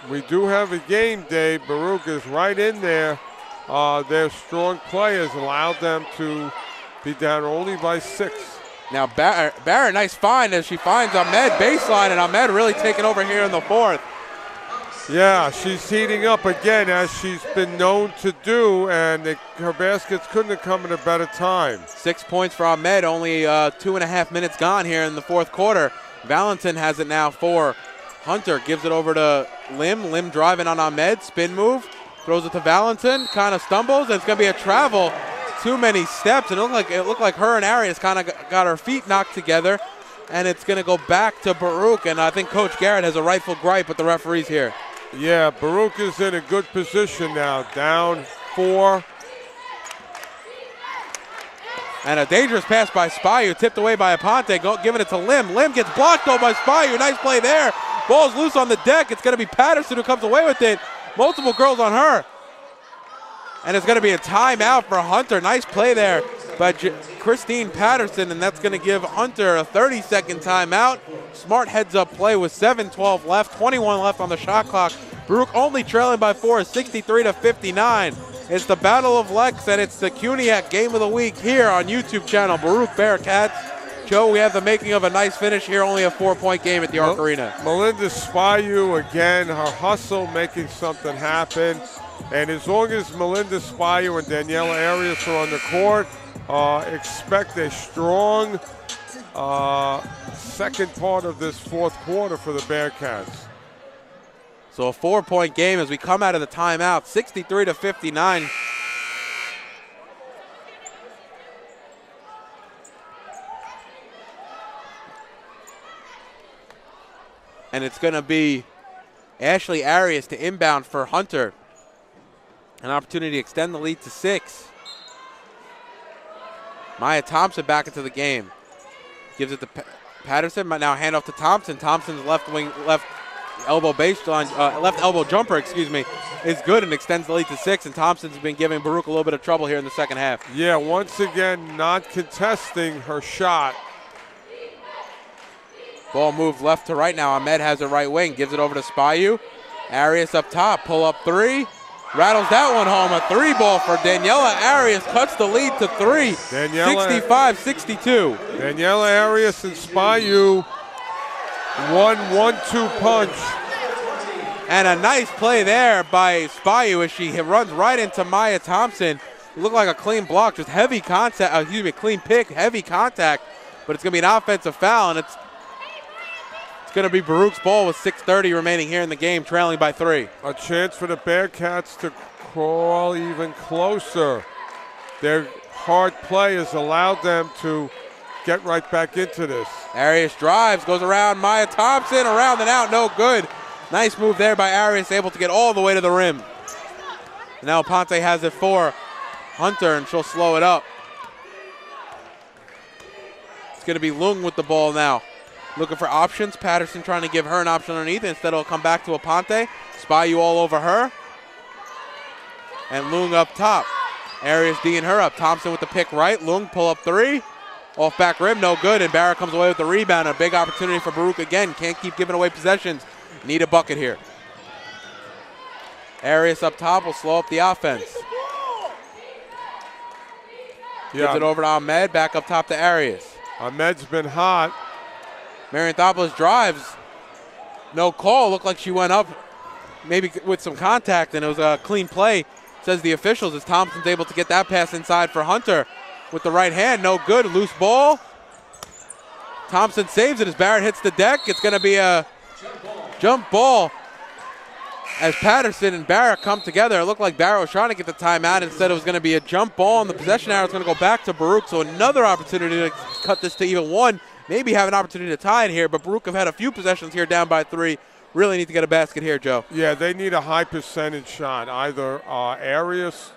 We do have a game, Dave. Baruch is right in there. Their strong players allowed them to be down only by 6. Now Barrett, nice find as she finds Ahmed baseline, and Ahmed really taking over here in the 4th. Yeah, she's heating up again as she's been known to do, and her baskets couldn't have come at a better time. 6 points for Ahmed, only 2.5 minutes gone here in the 4th quarter. Valentin has it now for Hunter, gives it over to Lim. Lim driving on Ahmed, spin move, throws it to Valentin, kind of stumbles, and it's going to be a travel. Too many steps, and it looked like her and Arias kind of got her feet knocked together, and it's going to go back to Baruch, and I think Coach Garrett has a rightful gripe with the referees here. Yeah, Baruch is in a good position now, down 4. And a dangerous pass by Spayu, tipped away by Aponte, giving it to Lim. Lim gets blocked though by Spayu, nice play there. Ball's loose on the deck, it's going to be Patterson who comes away with it. Multiple girls on her. And it's going to be a timeout for Hunter. Nice play there by Christine Patterson, and that's going to give Hunter a 30-second timeout. Smart heads-up play with 7:12 left, 21 left on the shot clock. Baruch only trailing by 4, 63-59. It's the Battle of Lex, and it's the CUNYAC Game of the Week here on YouTube channel, Baruch Bearcats. Joe, we have the making of a nice finish here, only a 4-point game at the Arc Arena. Melinda Spayu again, her hustle making something happen. And as long as Melinda Spayu and Daniela Arias are on the court, expect a strong second part of this 4th quarter for the Bearcats. So a 4-point game as we come out of the timeout, 63-59. And it's going to be Ashley Arias to inbound for Hunter. An opportunity to extend the lead to 6. Maya Thompson back into the game. Gives it to Patterson, but now handoff to Thompson. Thompson's left elbow baseline, left elbow jumper, is good and extends the lead to 6. And Thompson's been giving Baruch a little bit of trouble here in the second half. Yeah, once again, not contesting her shot. Ball moved left to right now. Ahmed has it right wing, gives it over to Spayu. Arias up top, pull up 3. Rattles that one home. A 3 ball for Daniela Arias. Cuts the lead to 3. 65-62. Daniela Arias and Spayu. 1-1-2 punch. And a nice play there by Spayu as she runs right into Maya Thompson. It looked like a clean block, just heavy contact, clean pick, heavy contact. But it's going to be an offensive foul, and it's going to be Baruch's ball with 6:30 remaining here in the game, trailing by 3. A chance for the Bearcats to crawl even closer. Their hard play has allowed them to get right back into this. Arias drives, goes around Maya Thompson, around and out, no good. Nice move there by Arias, able to get all the way to the rim. And now Ponte has it for Hunter, and she'll slow it up. It's going to be Lung with the ball now. looking for options. Patterson trying to give her an option underneath. Instead, it'll come back to Aponte. Spayu all over her. And Lung up top. Arias D'ing her up. Thompson with the pick right. Lung pull up three. Off back rim, no good. And Barrett comes away with the rebound. A big opportunity for Baruch again. Can't keep giving away possessions. Need a bucket here. Arias up top will slow up the offense. Gives it over to Ahmed. Back up top to Arias. Ahmed's been hot. Marianthopoulos drives. No call. Looked like she went up maybe with some contact, and it was a clean play, says the officials, as Thompson's able to get that pass inside for Hunter with the right hand. No good. Loose ball. Thompson saves it as Barrett hits the deck. It's going to be a jump ball as Patterson and Barrett come together. It looked like Barrett was trying to get the timeout. Instead, it was going to be a jump ball, and the possession arrow is going to go back to Baruch. So another opportunity to cut this to even one. Maybe have an opportunity to tie it here, but Baruch have had a few possessions here down by 3. Really need to get a basket here, Joe. Yeah, they need a high percentage shot. Either Arias,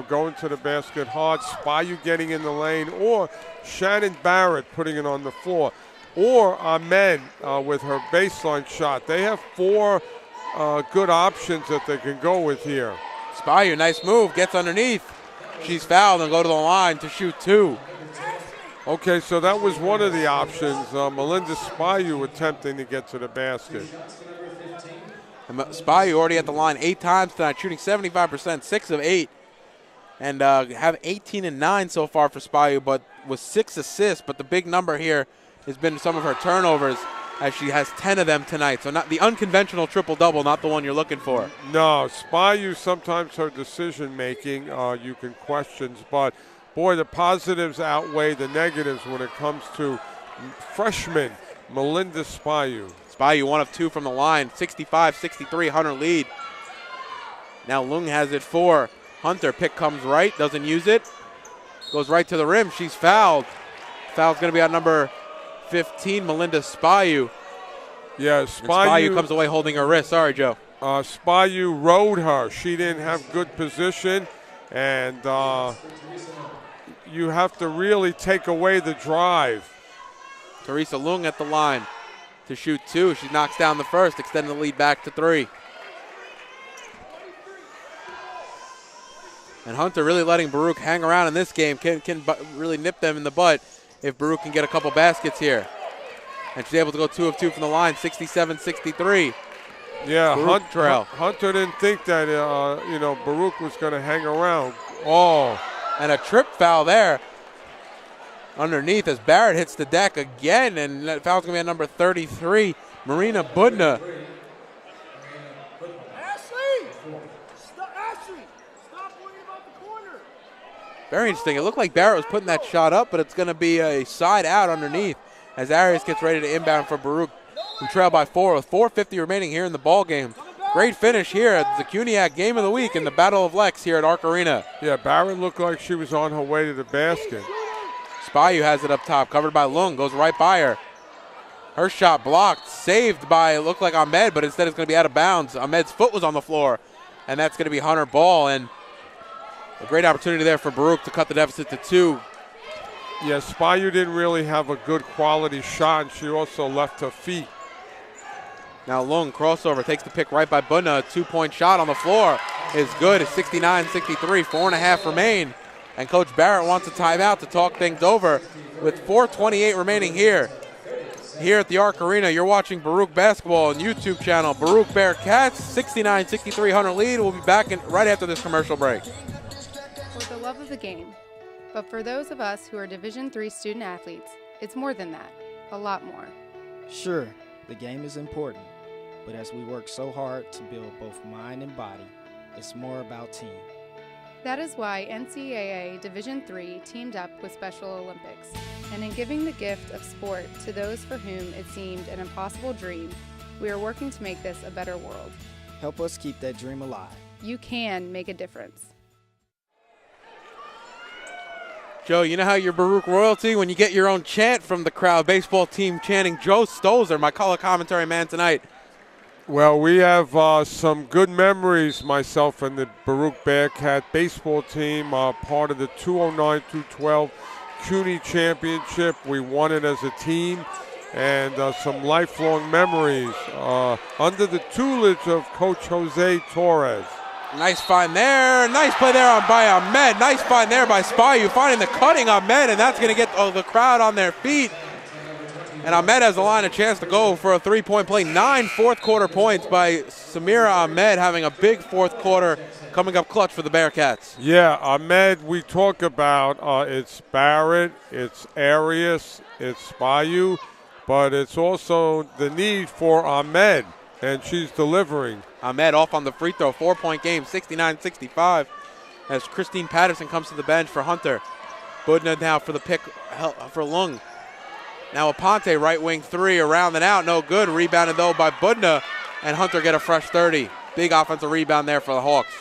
going to the basket hard, Spayu getting in the lane, or Shannon Barrett putting it on the floor, or Ahmed with her baseline shot. They have 4 good options that they can go with here. Spayu, nice move, gets underneath. She's fouled and go to the line to shoot 2. Okay, so that was one of the options. Melinda Spayu attempting to get to the basket. And Spayu already at the line 8 times tonight, shooting 75%, 6 of 8. And have 18 and 9 so far for Spayu, but with 6 assists. But the big number here has been some of her turnovers, as she has 10 of them tonight. So not the unconventional triple-double, not the one you're looking for. No, Spayu, sometimes her decision-making you can question, but boy, the positives outweigh the negatives when it comes to freshman Melinda Spayu. Spayu 1 of 2 from the line, 65-63, Hunter lead. Now Lung has it for Hunter. Pick comes right, doesn't use it. Goes right to the rim, she's fouled. Foul's going to be on number 15, Melinda Spayu. Yeah, Spayu comes away holding her wrist. Sorry, Joe. Spayu rode her. She didn't have good position, and you have to really take away the drive. Teresa Lung at the line to shoot 2. She knocks down the first, extending the lead back to 3. And Hunter really letting Baruch hang around in this game. Can really nip them in the butt if Baruch can get a couple baskets here. And she's able to go 2 of 2 from the line, 67-63. Yeah, trail. Hunter didn't think that Baruch was going to hang around. Oh. And a trip foul there underneath as Barrett hits the deck again, and that foul's going to be on number 33, Marina Budna. Very interesting. It looked like Barrett was putting that shot up, but it's going to be a side out underneath as Arias gets ready to inbound for Baruch, who trail by 4 with 4:50 remaining here in the ball game. Great finish here at the CUNYAC Game of the Week in the Battle of Lex here at Arc Arena. Yeah, Barrett looked like she was on her way to the basket. Spayu has it up top, covered by Lung, goes right by her. Her shot blocked, saved by, it looked like Ahmed, but instead it's going to be out of bounds. Ahmed's foot was on the floor, and that's going to be Hunter Ball. And a great opportunity there for Baruch to cut the deficit to 2. Yeah, Spayu didn't really have a good quality shot, and she also left her feet. Now Lung, crossover, takes the pick right by Budna. A 2-point shot on the floor is good. It's 69-63, 4.5 remain. And Coach Barrett wants a timeout to talk things over with 4:28 remaining here. Here at the Arc Arena, you're watching Baruch Basketball on YouTube channel. Baruch Bearcats, 69-63 Hunter lead. We'll be back right after this commercial break. For the love of the game. But for those of us who are Division III student athletes, it's more than that, a lot more. Sure, the game is important, but as we work so hard to build both mind and body, it's more about team. That is why NCAA Division III teamed up with Special Olympics, and in giving the gift of sport to those for whom it seemed an impossible dream, we are working to make this a better world. Help us keep that dream alive. You can make a difference. Joe, you know how you're Baruch royalty when you get your own chant from the crowd. Baseball team chanting Joe Stolzer, my color commentary man tonight. Well, we have some good memories, myself and the Baruch Bearcat baseball team, part of the 209-212 CUNY championship. We won it as a team. and some lifelong memories under the tutelage of Coach Jose Torres. Nice find there. Nice play there by Ahmed. Nice find there by Spayu, finding the cutting Ahmed, and that's going to get the crowd on their feet. And Ahmed has a line of chance to go for a three-point play. 9 fourth-quarter points by Samira Ahmed, having a big fourth quarter coming up clutch for the Bearcats. Yeah, Ahmed, we talk about it's Barrett, it's Arias, it's Spayu, but it's also the need for Ahmed, and she's delivering. Ahmed off on the free throw, 4-point game, 69-65, as Christine Patterson comes to the bench for Hunter. Budna now for the pick for Lung. Now Aponte, right wing three, around and out, no good. Rebounded though by Budna, and Hunter get a fresh 30. Big offensive rebound there for the Hawks.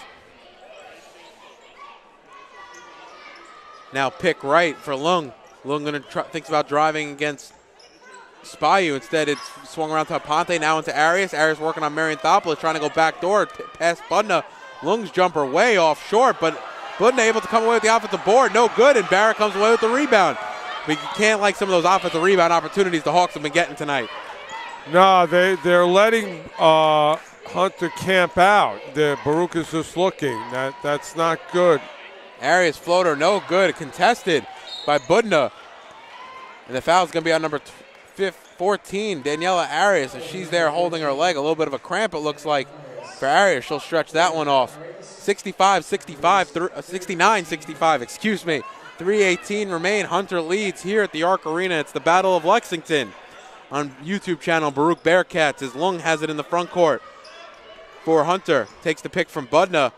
Now pick right for Lung. Lung thinks about driving against Spayu. Instead, it's swung around to Aponte, now into Arias. Arias working on Marianthopoulos, trying to go backdoor past Budna. Lung's jumper way off short, but Budna able to come away with the offensive board. No good, and Barrett comes away with the rebound. But you can't like some of those offensive rebound opportunities the Hawks have been getting tonight. No, they're letting Hunter camp out. Baruch is just looking. That's not good. Arias floater, no good. Contested by Budna. And the foul's going to be on number 14, Daniela Arias, as she's there holding her leg. A little bit of a cramp, it looks like, for Arias. She'll stretch that one off. 69-65, excuse me. 3:18 remain. Hunter leads here at the Arc Arena. It's the Battle of Lexington on YouTube channel Baruch Bearcats, as Lung has it in the front court for Hunter. Takes the pick from Budna.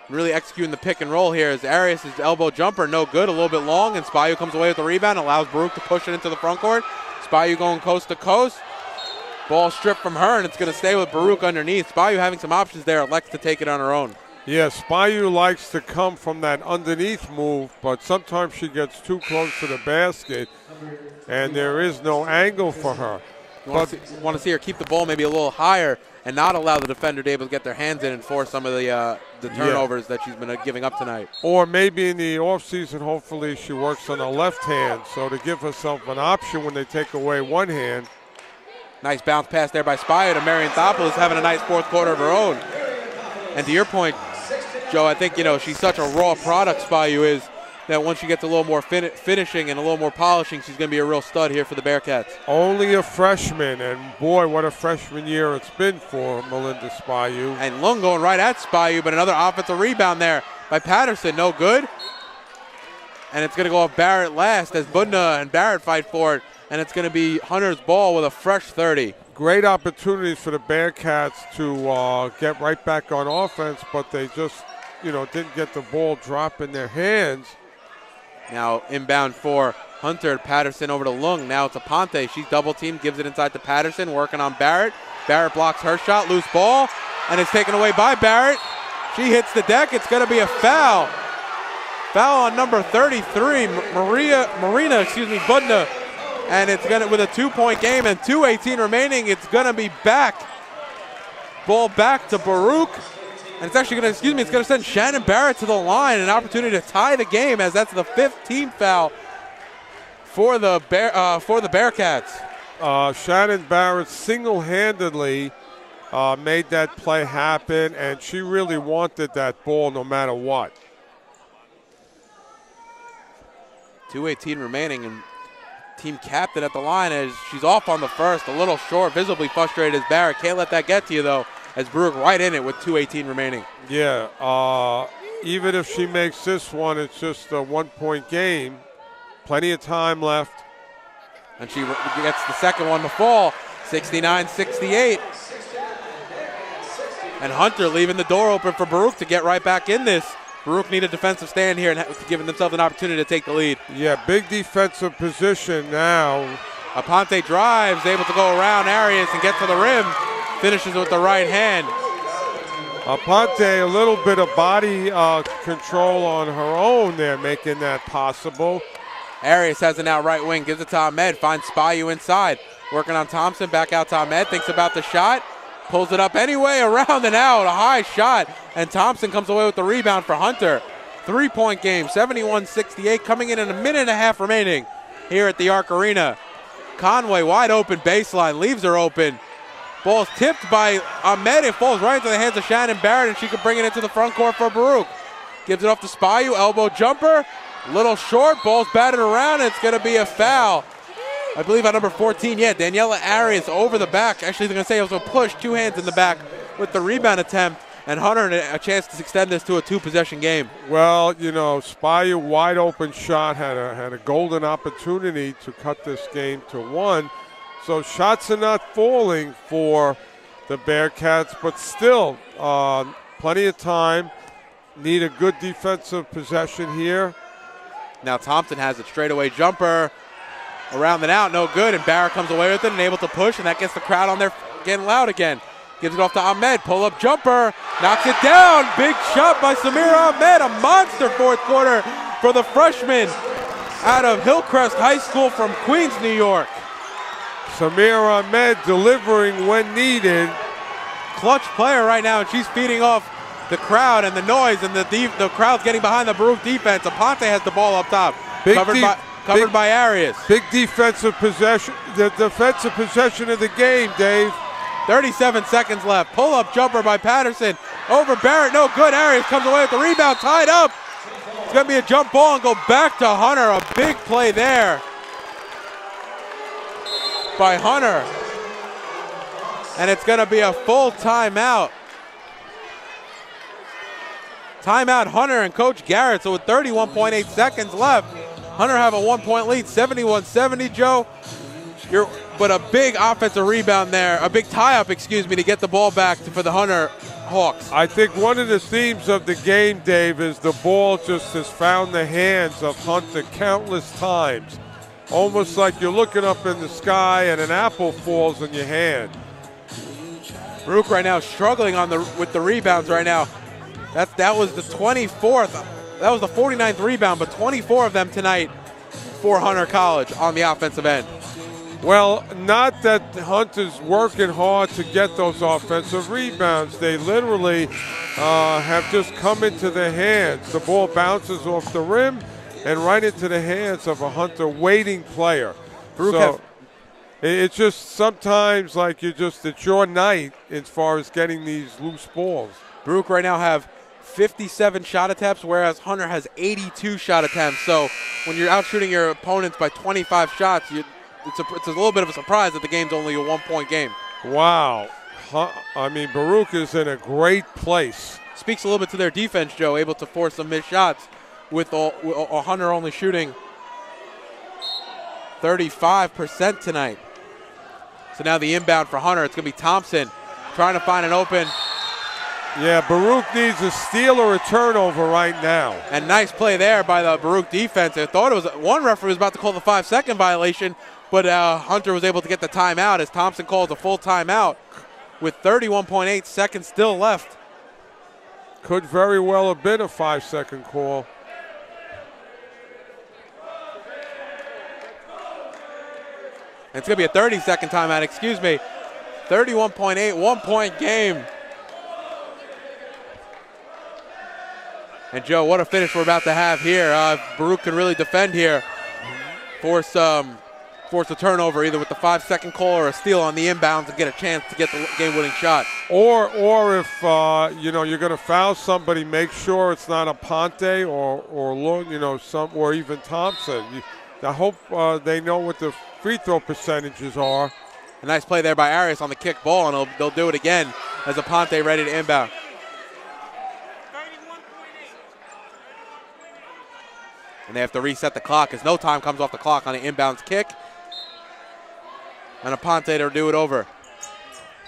Really executing the pick and roll here as Arias' elbow jumper, no good, a little bit long, and Spayu comes away with the rebound, allows Baruch to push it into the front court. Spayu going coast to coast. Ball stripped from her, and it's going to stay with Baruch underneath. Spayu having some options there, elects to take it on her own. Yeah, Spayu likes to come from that underneath move, but sometimes she gets too close to the basket, and there is no angle for her. You want to see her keep the ball maybe a little higher and not allow the defender to be able to get their hands in and force some of the turnovers that she's been giving up tonight. Or maybe in the offseason, hopefully she works on the left hand, so to give herself an option when they take away one hand. Nice bounce pass there by Spayu to Marianthopoulos, having a nice fourth quarter of her own. And to your point, Joe, I think, she's such a raw product, Spayu is, that once she gets a little more finishing and a little more polishing, she's going to be a real stud here for the Bearcats. Only a freshman, and boy, what a freshman year it's been for Melinda Spayu. And Lung going right at Spayu, but another offensive rebound there by Patterson, no good. And it's going to go off Barrett last as Budna and Barrett fight for it, and it's going to be Hunter's ball with a fresh 30. Great opportunities for the Bearcats to get right back on offense, but they just, didn't get the ball drop in their hands. Now inbound for Hunter. Patterson over to Lung. Now it's Aponte. She's double teamed, gives it inside to Patterson, working on Barrett. Barrett blocks her shot, loose ball, and it's taken away by Barrett. She hits the deck. It's going to be a foul. Foul on number 33, Marina, Budna. And it's going to, with a 2-point game and 2:18 remaining, it's going to be back. Ball back to Baruch. And it's actually going to, it's going to send Shannon Barrett to the line, an opportunity to tie the game, as that's the 5th team foul for the Bearcats. Shannon Barrett single-handedly made that play happen, and she really wanted that ball no matter what. 2:18 remaining, and team captain at the line as she's off on the first, a little short, visibly frustrated as Barrett. Can't let that get to you, though, as Baruch right in it with 2:18 remaining. Yeah, even if she makes this one, it's just a 1-point game. Plenty of time left. And she gets the second one to fall, 69-68. And Hunter leaving the door open for Baruch to get right back in this. Baruch need a defensive stand here and giving themselves an opportunity to take the lead. Yeah, big defensive position now. Aponte drives, able to go around Arias and get to the rim. Finishes with the right hand. Aponte, a little bit of body control on her own there, making that possible. Arias has an out right wing, gives it to Ahmed, finds Spayu inside. Working on Thompson, back out to Ahmed, thinks about the shot. Pulls it up anyway, around and out, a high shot. And Thompson comes away with the rebound for Hunter. 3-point game, 71-68, coming in a minute and a half remaining here at the Arc Arena. Conway wide open baseline, leaves her open. Ball's tipped by Ahmed. It falls right into the hands of Shannon Barrett, and she can bring it into the front court for Baruch. Gives it off to Spayu, elbow jumper. Little short, ball's batted around, and it's going to be a foul. I believe on number 14, yeah, Daniela Arias over the back. Actually, they're going to say it was a push, 2 hands in the back with the rebound attempt, and Hunter a chance to extend this to a 2-possession game. Well, you know, Spayu wide open shot, had a golden opportunity to cut this game to 1. So shots are not falling for the Bearcats, but still plenty of time. Need a good defensive possession here. Now Thompson has it, straightaway jumper. Around and out, no good, and Barrett comes away with it and able to push, and that gets the crowd on there getting loud again. Gives it off to Ahmed, pull-up jumper, knocks it down. Big shot by Samira Ahmed, a monster fourth quarter for the freshman out of Hillcrest High School from Queens, New York. Samira Ahmed delivering when needed. Clutch player right now, and she's feeding off the crowd and the noise, and the crowd's getting behind the Baruch defense. Aponte has the ball up top, covered by Arias. Big defensive possession, the defensive possession of the game, Dave. 37 seconds left. Pull-up jumper by Patterson over Barrett, no good. Arias comes away with the rebound, tied up. It's going to be a jump ball and go back to Hunter. A big play there by Hunter. And it's going to be a full timeout. Timeout Hunter and Coach Garrett. So with 31.8 seconds left, Hunter have a 1-point lead, 71-70, Joe. But a big offensive rebound there, a big tie-up, excuse me, to get the ball back for the Hunter Hawks. I think one of the themes of the game, Dave, is the ball just has found the hands of Hunter countless times. Almost like you're looking up in the sky and an apple falls in your hand. Baruch right now struggling with the rebounds right now. That was the 24th. That was the 49th rebound, but 24 of them tonight for Hunter College on the offensive end. Well, not that Hunter's working hard to get those offensive rebounds. They literally have just come into their hands. The ball bounces off the rim and right into the hands of a Hunter waiting player. So it's just sometimes like it's your night as far as getting these loose balls. Baruch right now have 57 shot attempts, whereas Hunter has 82 shot attempts. So when you're out shooting your opponents by 25 shots, it's a little bit of a surprise that the game's only a 1-point game. Wow. I mean, Baruch is in a great place. Speaks a little bit to their defense, Joe, able to force some missed shots with Hunter only shooting 35% tonight. So now the inbound for Hunter, it's going to be Thompson trying to find an open. Yeah, Baruch needs a steal or a turnover right now. And nice play there by the Baruch defense. I thought it was one referee was about to call the 5-second violation, but Hunter was able to get the timeout as Thompson calls a full timeout with 31.8 seconds still left. Could very well have been a 5-second call. And it's going to be a 30-second timeout, excuse me. 31.8, 1-point game. And Joe, what a finish we're about to have here. Baruch can really defend here. Force a turnover either with the 5-second call or a steal on the inbounds and get a chance to get the game-winning shot. Or if you're going to foul somebody, make sure it's not a Ponte or even Thompson. I hope they know what the free throw percentages are. A nice play there by Arias on the kick ball, and they'll do it again as a Ponte ready to inbound. And they have to reset the clock as no time comes off the clock on an inbounds kick. And Aponte to do it over.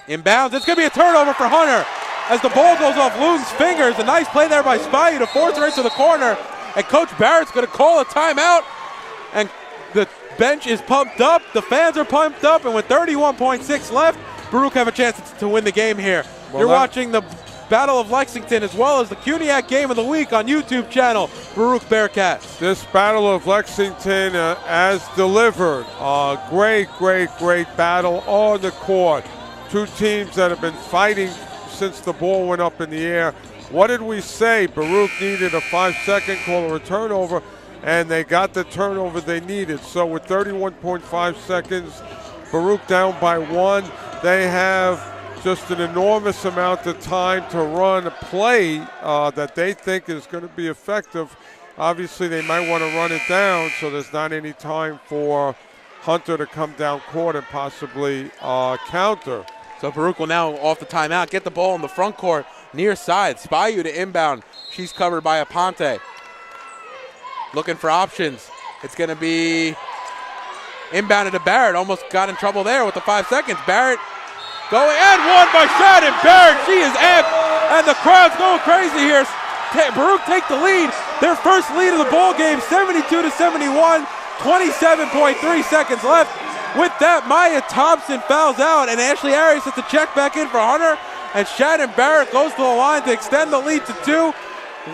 Inbounds, it's going to be a turnover for Hunter as the ball goes off Luton's fingers. A nice play there by Spayu to force her into the corner. And Coach Barrett's going to call a timeout. And the bench is pumped up, the fans are pumped up, and with 31.6 left, Baruch have a chance to win the game here. You're watching the Battle of Lexington as well as the CUNYAC Game of the Week on YouTube channel, Baruch Bearcats. This Battle of Lexington as delivered. Great battle on the court. Two teams that have been fighting since the ball went up in the air. What did we say? Baruch needed a 5-second call or a turnover. and they got the turnover they needed. So with 31.5 seconds, Baruch down by 1. They have just an enormous amount of time to run a play that they think is going to be effective. Obviously, they might want to run it down, so there's not any time for Hunter to come down court and possibly counter. So Baruch will now, off the timeout, get the ball in the front court, near side. Spayu to inbound. She's covered by Aponte. Looking for options. It's going to be inbounded to Barrett. Almost got in trouble there with the 5 seconds. Barrett going, and won by Shannon Barrett. She is amped, and the crowd's going crazy here. Baruch take the lead. Their first lead of the ball game, 72-71. 27.3 seconds left. With that, Maya Thompson fouls out, and Ashley Arias has to check back in for Hunter, and Shannon Barrett goes to the line to extend the lead to 2.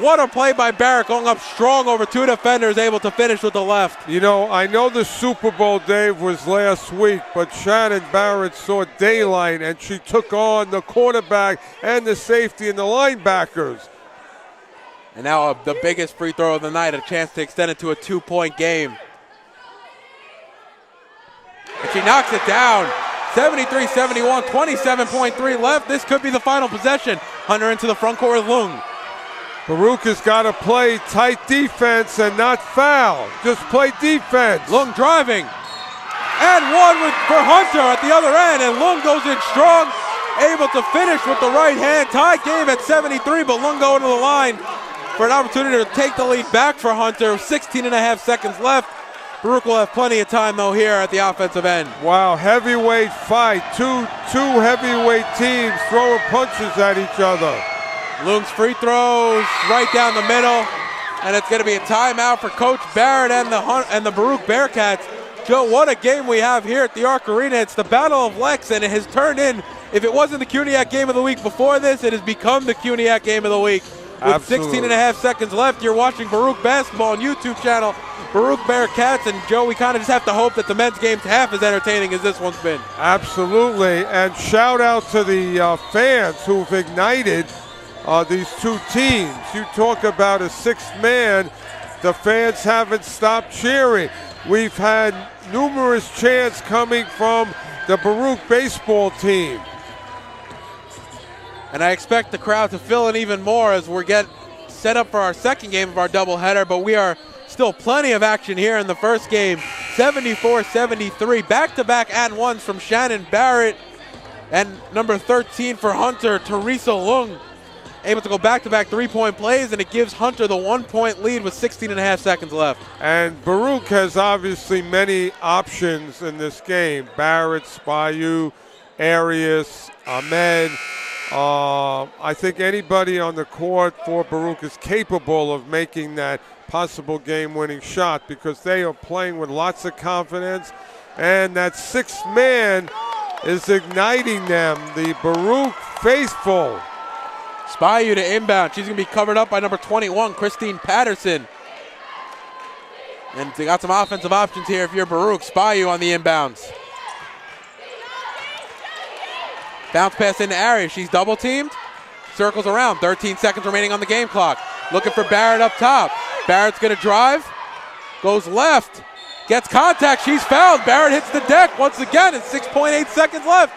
What a play by Barrett, going up strong over 2 defenders, able to finish with the left. You know, I know the Super Bowl, Dave, was last week, but Shannon Barrett saw daylight, and she took on the quarterback and the safety and the linebackers. And now the biggest free throw of the night, a chance to extend it to a 2-point game. And she knocks it down. 73-71, 27.3 left. This could be the final possession. Hunter into the front court with Lung. Baruch has got to play tight defense and not foul. Just play defense. Lung driving. And one for Hunter at the other end. And Lung goes in strong. Able to finish with the right hand. Tie game at 73, but Lung going to the line for an opportunity to take the lead back for Hunter. 16.5 seconds left. Baruch will have plenty of time, though, here at the offensive end. Wow, heavyweight fight. Two heavyweight teams throwing punches at each other. Lung's free throws right down the middle, and it's going to be a timeout for Coach Barrett and the Baruch Bearcats. Joe, what a game we have here at the Arc Arena. It's the Battle of Lex, and it has turned in, if it wasn't the CUNYAC game of the week before this, it has become the CUNYAC game of the week. With 16.5 seconds left, you're watching Baruch Basketball on YouTube channel, Baruch Bearcats, and Joe, we kind of just have to hope that the men's game's half as entertaining as this one's been. Absolutely, and shout out to the fans who've ignited these two teams. You talk about a sixth man, the fans haven't stopped cheering. We've had numerous chants coming from the Baruch baseball team. And I expect the crowd to fill in even more as we're getting set up for our second game of our doubleheader, but we are still plenty of action here in the first game. 74-73, back-to-back and ones from Shannon Barrett, and number 13 for Hunter, Teresa Lung, able to go back-to-back three-point plays, and it gives Hunter the 1-point lead with 16.5 seconds left. And Baruch has obviously many options in this game. Barrett, Spayu, Arias, Ahmed. I think anybody on the court for Baruch is capable of making that possible game-winning shot because they are playing with lots of confidence, and that sixth man is igniting them, the Baruch faithful. Spayu to inbound. She's going to be covered up by number 21, Christine Patterson. And they got some offensive options here if you're Baruch. Spayu on the inbounds. Bounce pass into Arias. She's double teamed. Circles around. 13 seconds remaining on the game clock. Looking for Barrett up top. Barrett's going to drive. Goes left. Gets contact. She's fouled. Barrett hits the deck once again. And 6.8 seconds left.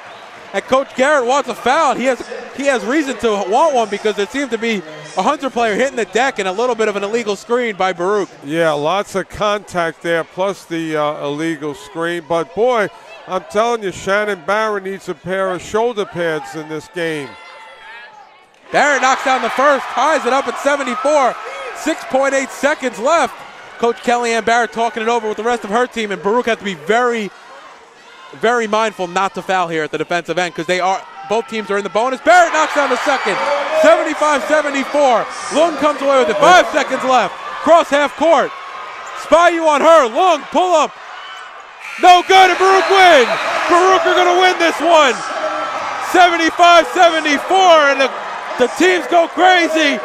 And Coach Garrett wants a foul. He has reason to want one because there seems to be a Hunter player hitting the deck and a little bit of an illegal screen by Baruch. Yeah, lots of contact there, plus the illegal screen. But, boy, I'm telling you, Shannon Barrett needs a pair of shoulder pads in this game. Barrett knocks down the first, ties it up at 74. 6.8 seconds left. Coach Kellyanne Barrett talking it over with the rest of her team, and Baruch has to be very, very mindful not to foul here at the defensive end because both teams are in the bonus. Barrett knocks down the second. 75-74. Lung comes away with it. 5 seconds left. Cross half court. Spayu on her. Lung, pull up. No good, and Baruch win. Baruch are going to win this one. 75-74, and the teams go crazy.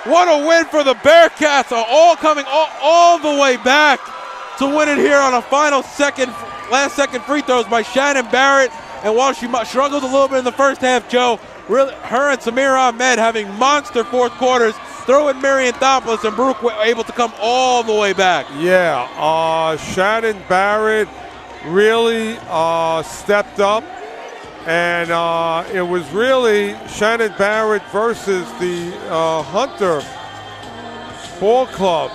What a win for the Bearcats, are all coming all the way back to win it here on a final last second free throws by Shannon Barrett. And while she struggles a little bit in the first half, Joe, really, her and Samira Ahmed having monster fourth quarters. throw in Marianthopoulos, and Baruch were able to come all the way back. Yeah, Shannon Barrett really stepped up, and it was really Shannon Barrett versus the Hunter Ball Club,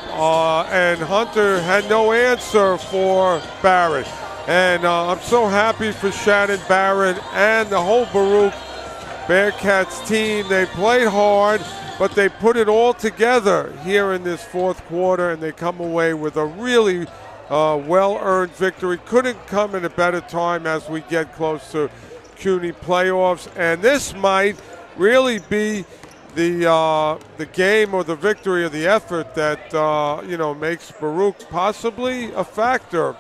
and Hunter had no answer for Barrett. And I'm so happy for Shannon Barrett and the whole Baruch Bearcats team. They played hard, but they put it all together here in this fourth quarter, and they come away with a really well-earned victory. Couldn't come at a better time as we get close to CUNY playoffs, and this might really be the game or the victory or the effort that makes Baruch possibly a factor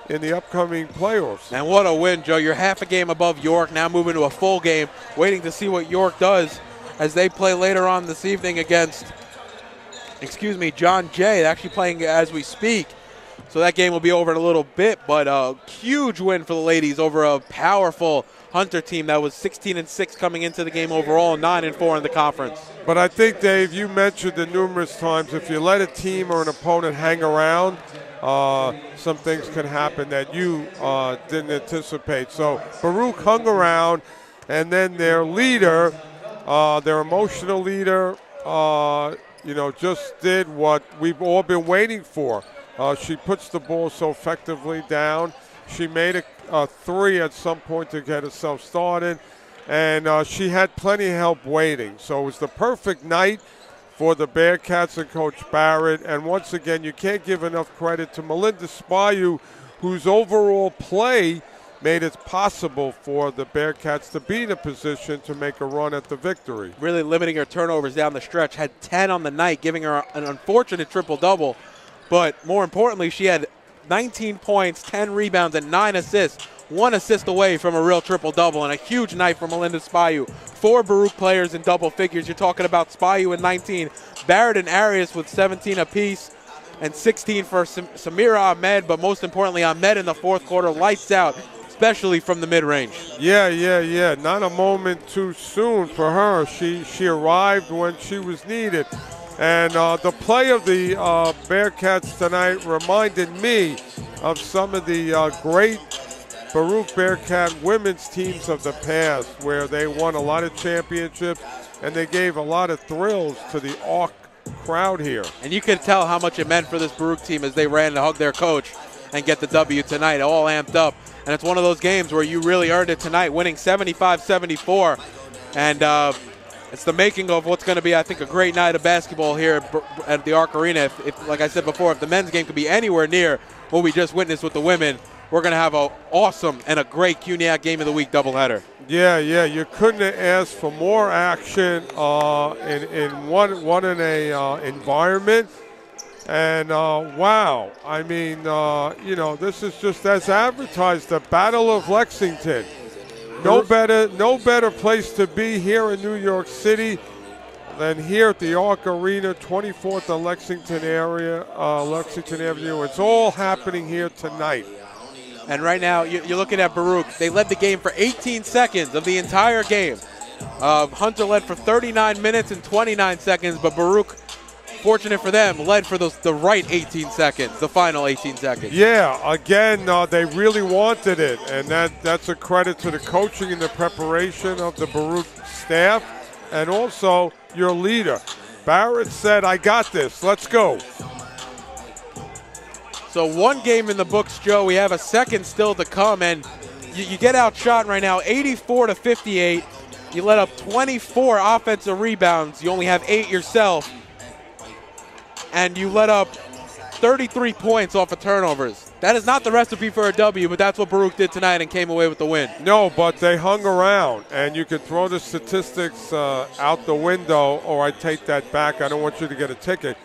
in the upcoming playoffs. And what a win, Joe. You're half a game above York, now moving to a full game, waiting to see what York does as they play later on this evening against, John Jay, actually playing as we speak. So that game will be over in a little bit, but a huge win for the ladies over a powerful Hunter team that was 16-6 coming into the game overall, 9-4 in the conference. But I think, Dave, you mentioned it numerous times, if you let a team or an opponent hang around, some things can happen that you didn't anticipate. So Baruch hung around, and then their leader, their emotional leader, just did what we've all been waiting for. She puts the ball so effectively down. She made a three at some point to get herself started, and she had plenty of help waiting. So it was the perfect night for the Bearcats and Coach Barrett. And once again, you can't give enough credit to Melinda Spayu, whose overall play made it possible for the Bearcats to be in a position to make a run at the victory. Really limiting her turnovers down the stretch, had 10 on the night, giving her an unfortunate triple-double. But more importantly, she had 19 points, 10 rebounds, and 9 assists. 1 assist away from a real triple-double, and a huge night for Melinda Spayu. 4 Baruch players in double figures. You're talking about Spayu with 19, Barrett and Arias with 17 apiece, and 16 for Samira Ahmed, but most importantly, Ahmed in the fourth quarter, lights out, especially from the mid-range. Yeah. Not a moment too soon for her. She arrived when she was needed. And the play of the Bearcats tonight reminded me of some of the great Baruch Bearcat women's teams of the past, where they won a lot of championships and they gave a lot of thrills to the ARC crowd here. And you could tell how much it meant for this Baruch team as they ran to hug their coach and get the W tonight, all amped up. And it's one of those games where you really earned it tonight, winning 75-74. And it's the making of what's going to be, I think, a great night of basketball here at the ARC Arena. If, like I said before, if the men's game could be anywhere near what we just witnessed with the women, we're going to have an awesome and a great CUNYAC Game of the Week doubleheader. Yeah, you couldn't have asked for more action in one environment. And wow, I mean, this is just as advertised, the Battle of Lexington. No better place to be here in New York City than here at the ARC Arena, 24th and Lexington Avenue. It's all happening here tonight. And right now, you're looking at Baruch. They led the game for 18 seconds of the entire game. Hunter led for 39 minutes and 29 seconds, but Baruch, fortunate for them, led for the right 18 seconds, the final 18 seconds. Yeah, again, they really wanted it, and that's a credit to the coaching and the preparation of the Baruch staff, and also your leader. Barrett said, I got this, let's go. So one game in the books, Joe. We have a second still to come, and you get outshot right now, 84-58. You let up 24 offensive rebounds. You only have 8 yourself. And you let up 33 points off of turnovers. That is not the recipe for a W, but that's what Baruch did tonight and came away with the win. No, but they hung around, and you could throw the statistics out the window, or I take that back. I don't want you to get a ticket.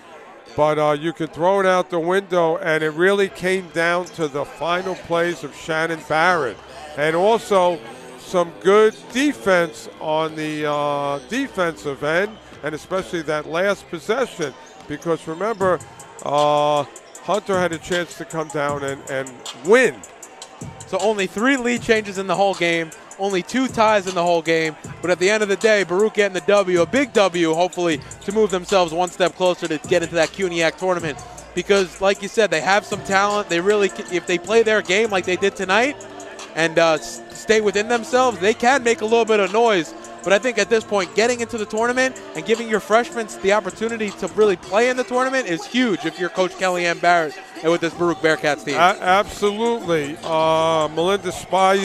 But you could throw it out the window, and it really came down to the final plays of Shannon Barrett. And also some good defense on the defensive end, and especially that last possession. Because remember, Hunter had a chance to come down and win. So only 3 lead changes in the whole game. only 2 ties in the whole game. But at the end of the day, Baruch getting the W, a big W, hopefully, to move themselves one step closer to get into that CUNYAC tournament. Because, like you said, they have some talent. They really, if they play their game like they did tonight and stay within themselves, they can make a little bit of noise. But I think at this point, getting into the tournament and giving your freshmen the opportunity to really play in the tournament is huge if you're Coach Kellyanne Barrett and with this Baruch Bearcats team. Absolutely. Melinda Spy,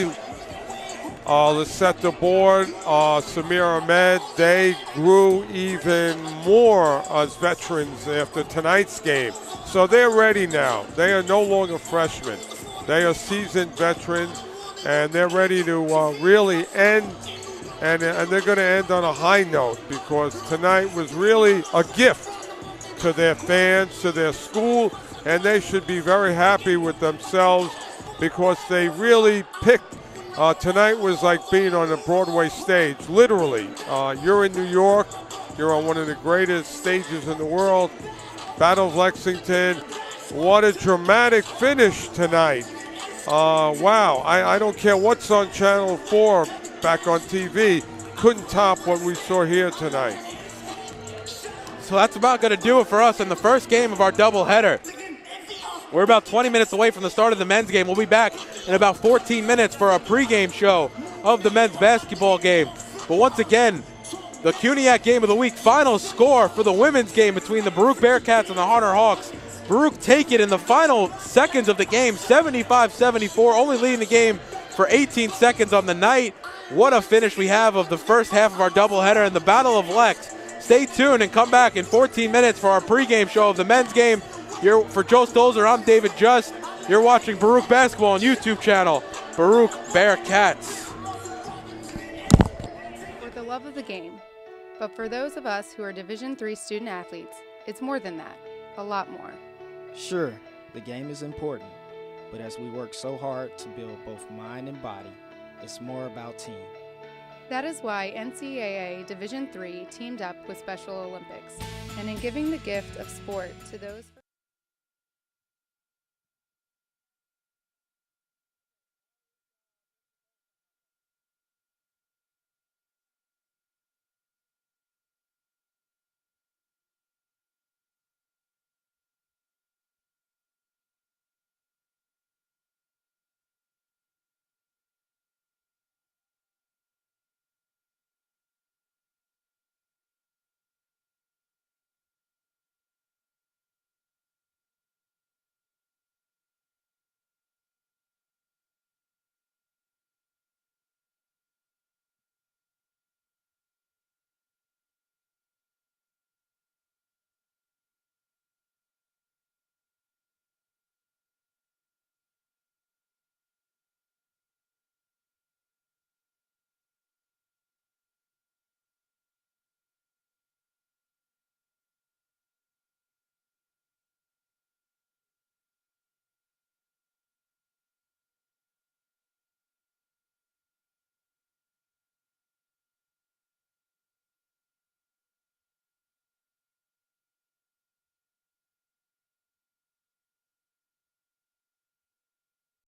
Lisette DeBoard, Samir Ahmed, they grew even more as veterans after tonight's game. So they're ready now. They are no longer freshmen. They are seasoned veterans, and they're ready to really end. And they're going to end on a high note because tonight was really a gift to their fans, to their school, and they should be very happy with themselves because they really picked. Tonight was like being on a Broadway stage, literally. You're in New York. You're on one of the greatest stages in the world. Battle of Lexington. What a dramatic finish tonight. Wow. I don't care what's on Channel 4 back on TV, couldn't top what we saw here tonight. So that's about going to do it for us in the first game of our doubleheader. We're about 20 minutes away from the start of the men's game. We'll be back in about 14 minutes for a pregame show of the men's basketball game. But once again, the CUNYAC game of the week, final score for the women's game between the Baruch Bearcats and the Hunter Hawks. Baruch take it in the final seconds of the game, 75-74, only leading the game for 18 seconds on the night. What a finish we have of the first half of our doubleheader in the Battle of Lex. Stay tuned and come back in 14 minutes for our pregame show of the men's game. For Joe Stolzer, I'm David Just. You're watching Baruch Basketball on YouTube channel, Baruch Bearcats. For the love of the game. But for those of us who are Division III student athletes, it's more than that, a lot more. Sure, the game is important, but as we work so hard to build both mind and body, it's more about team. That is why NCAA Division III teamed up with Special Olympics, and in giving the gift of sport to those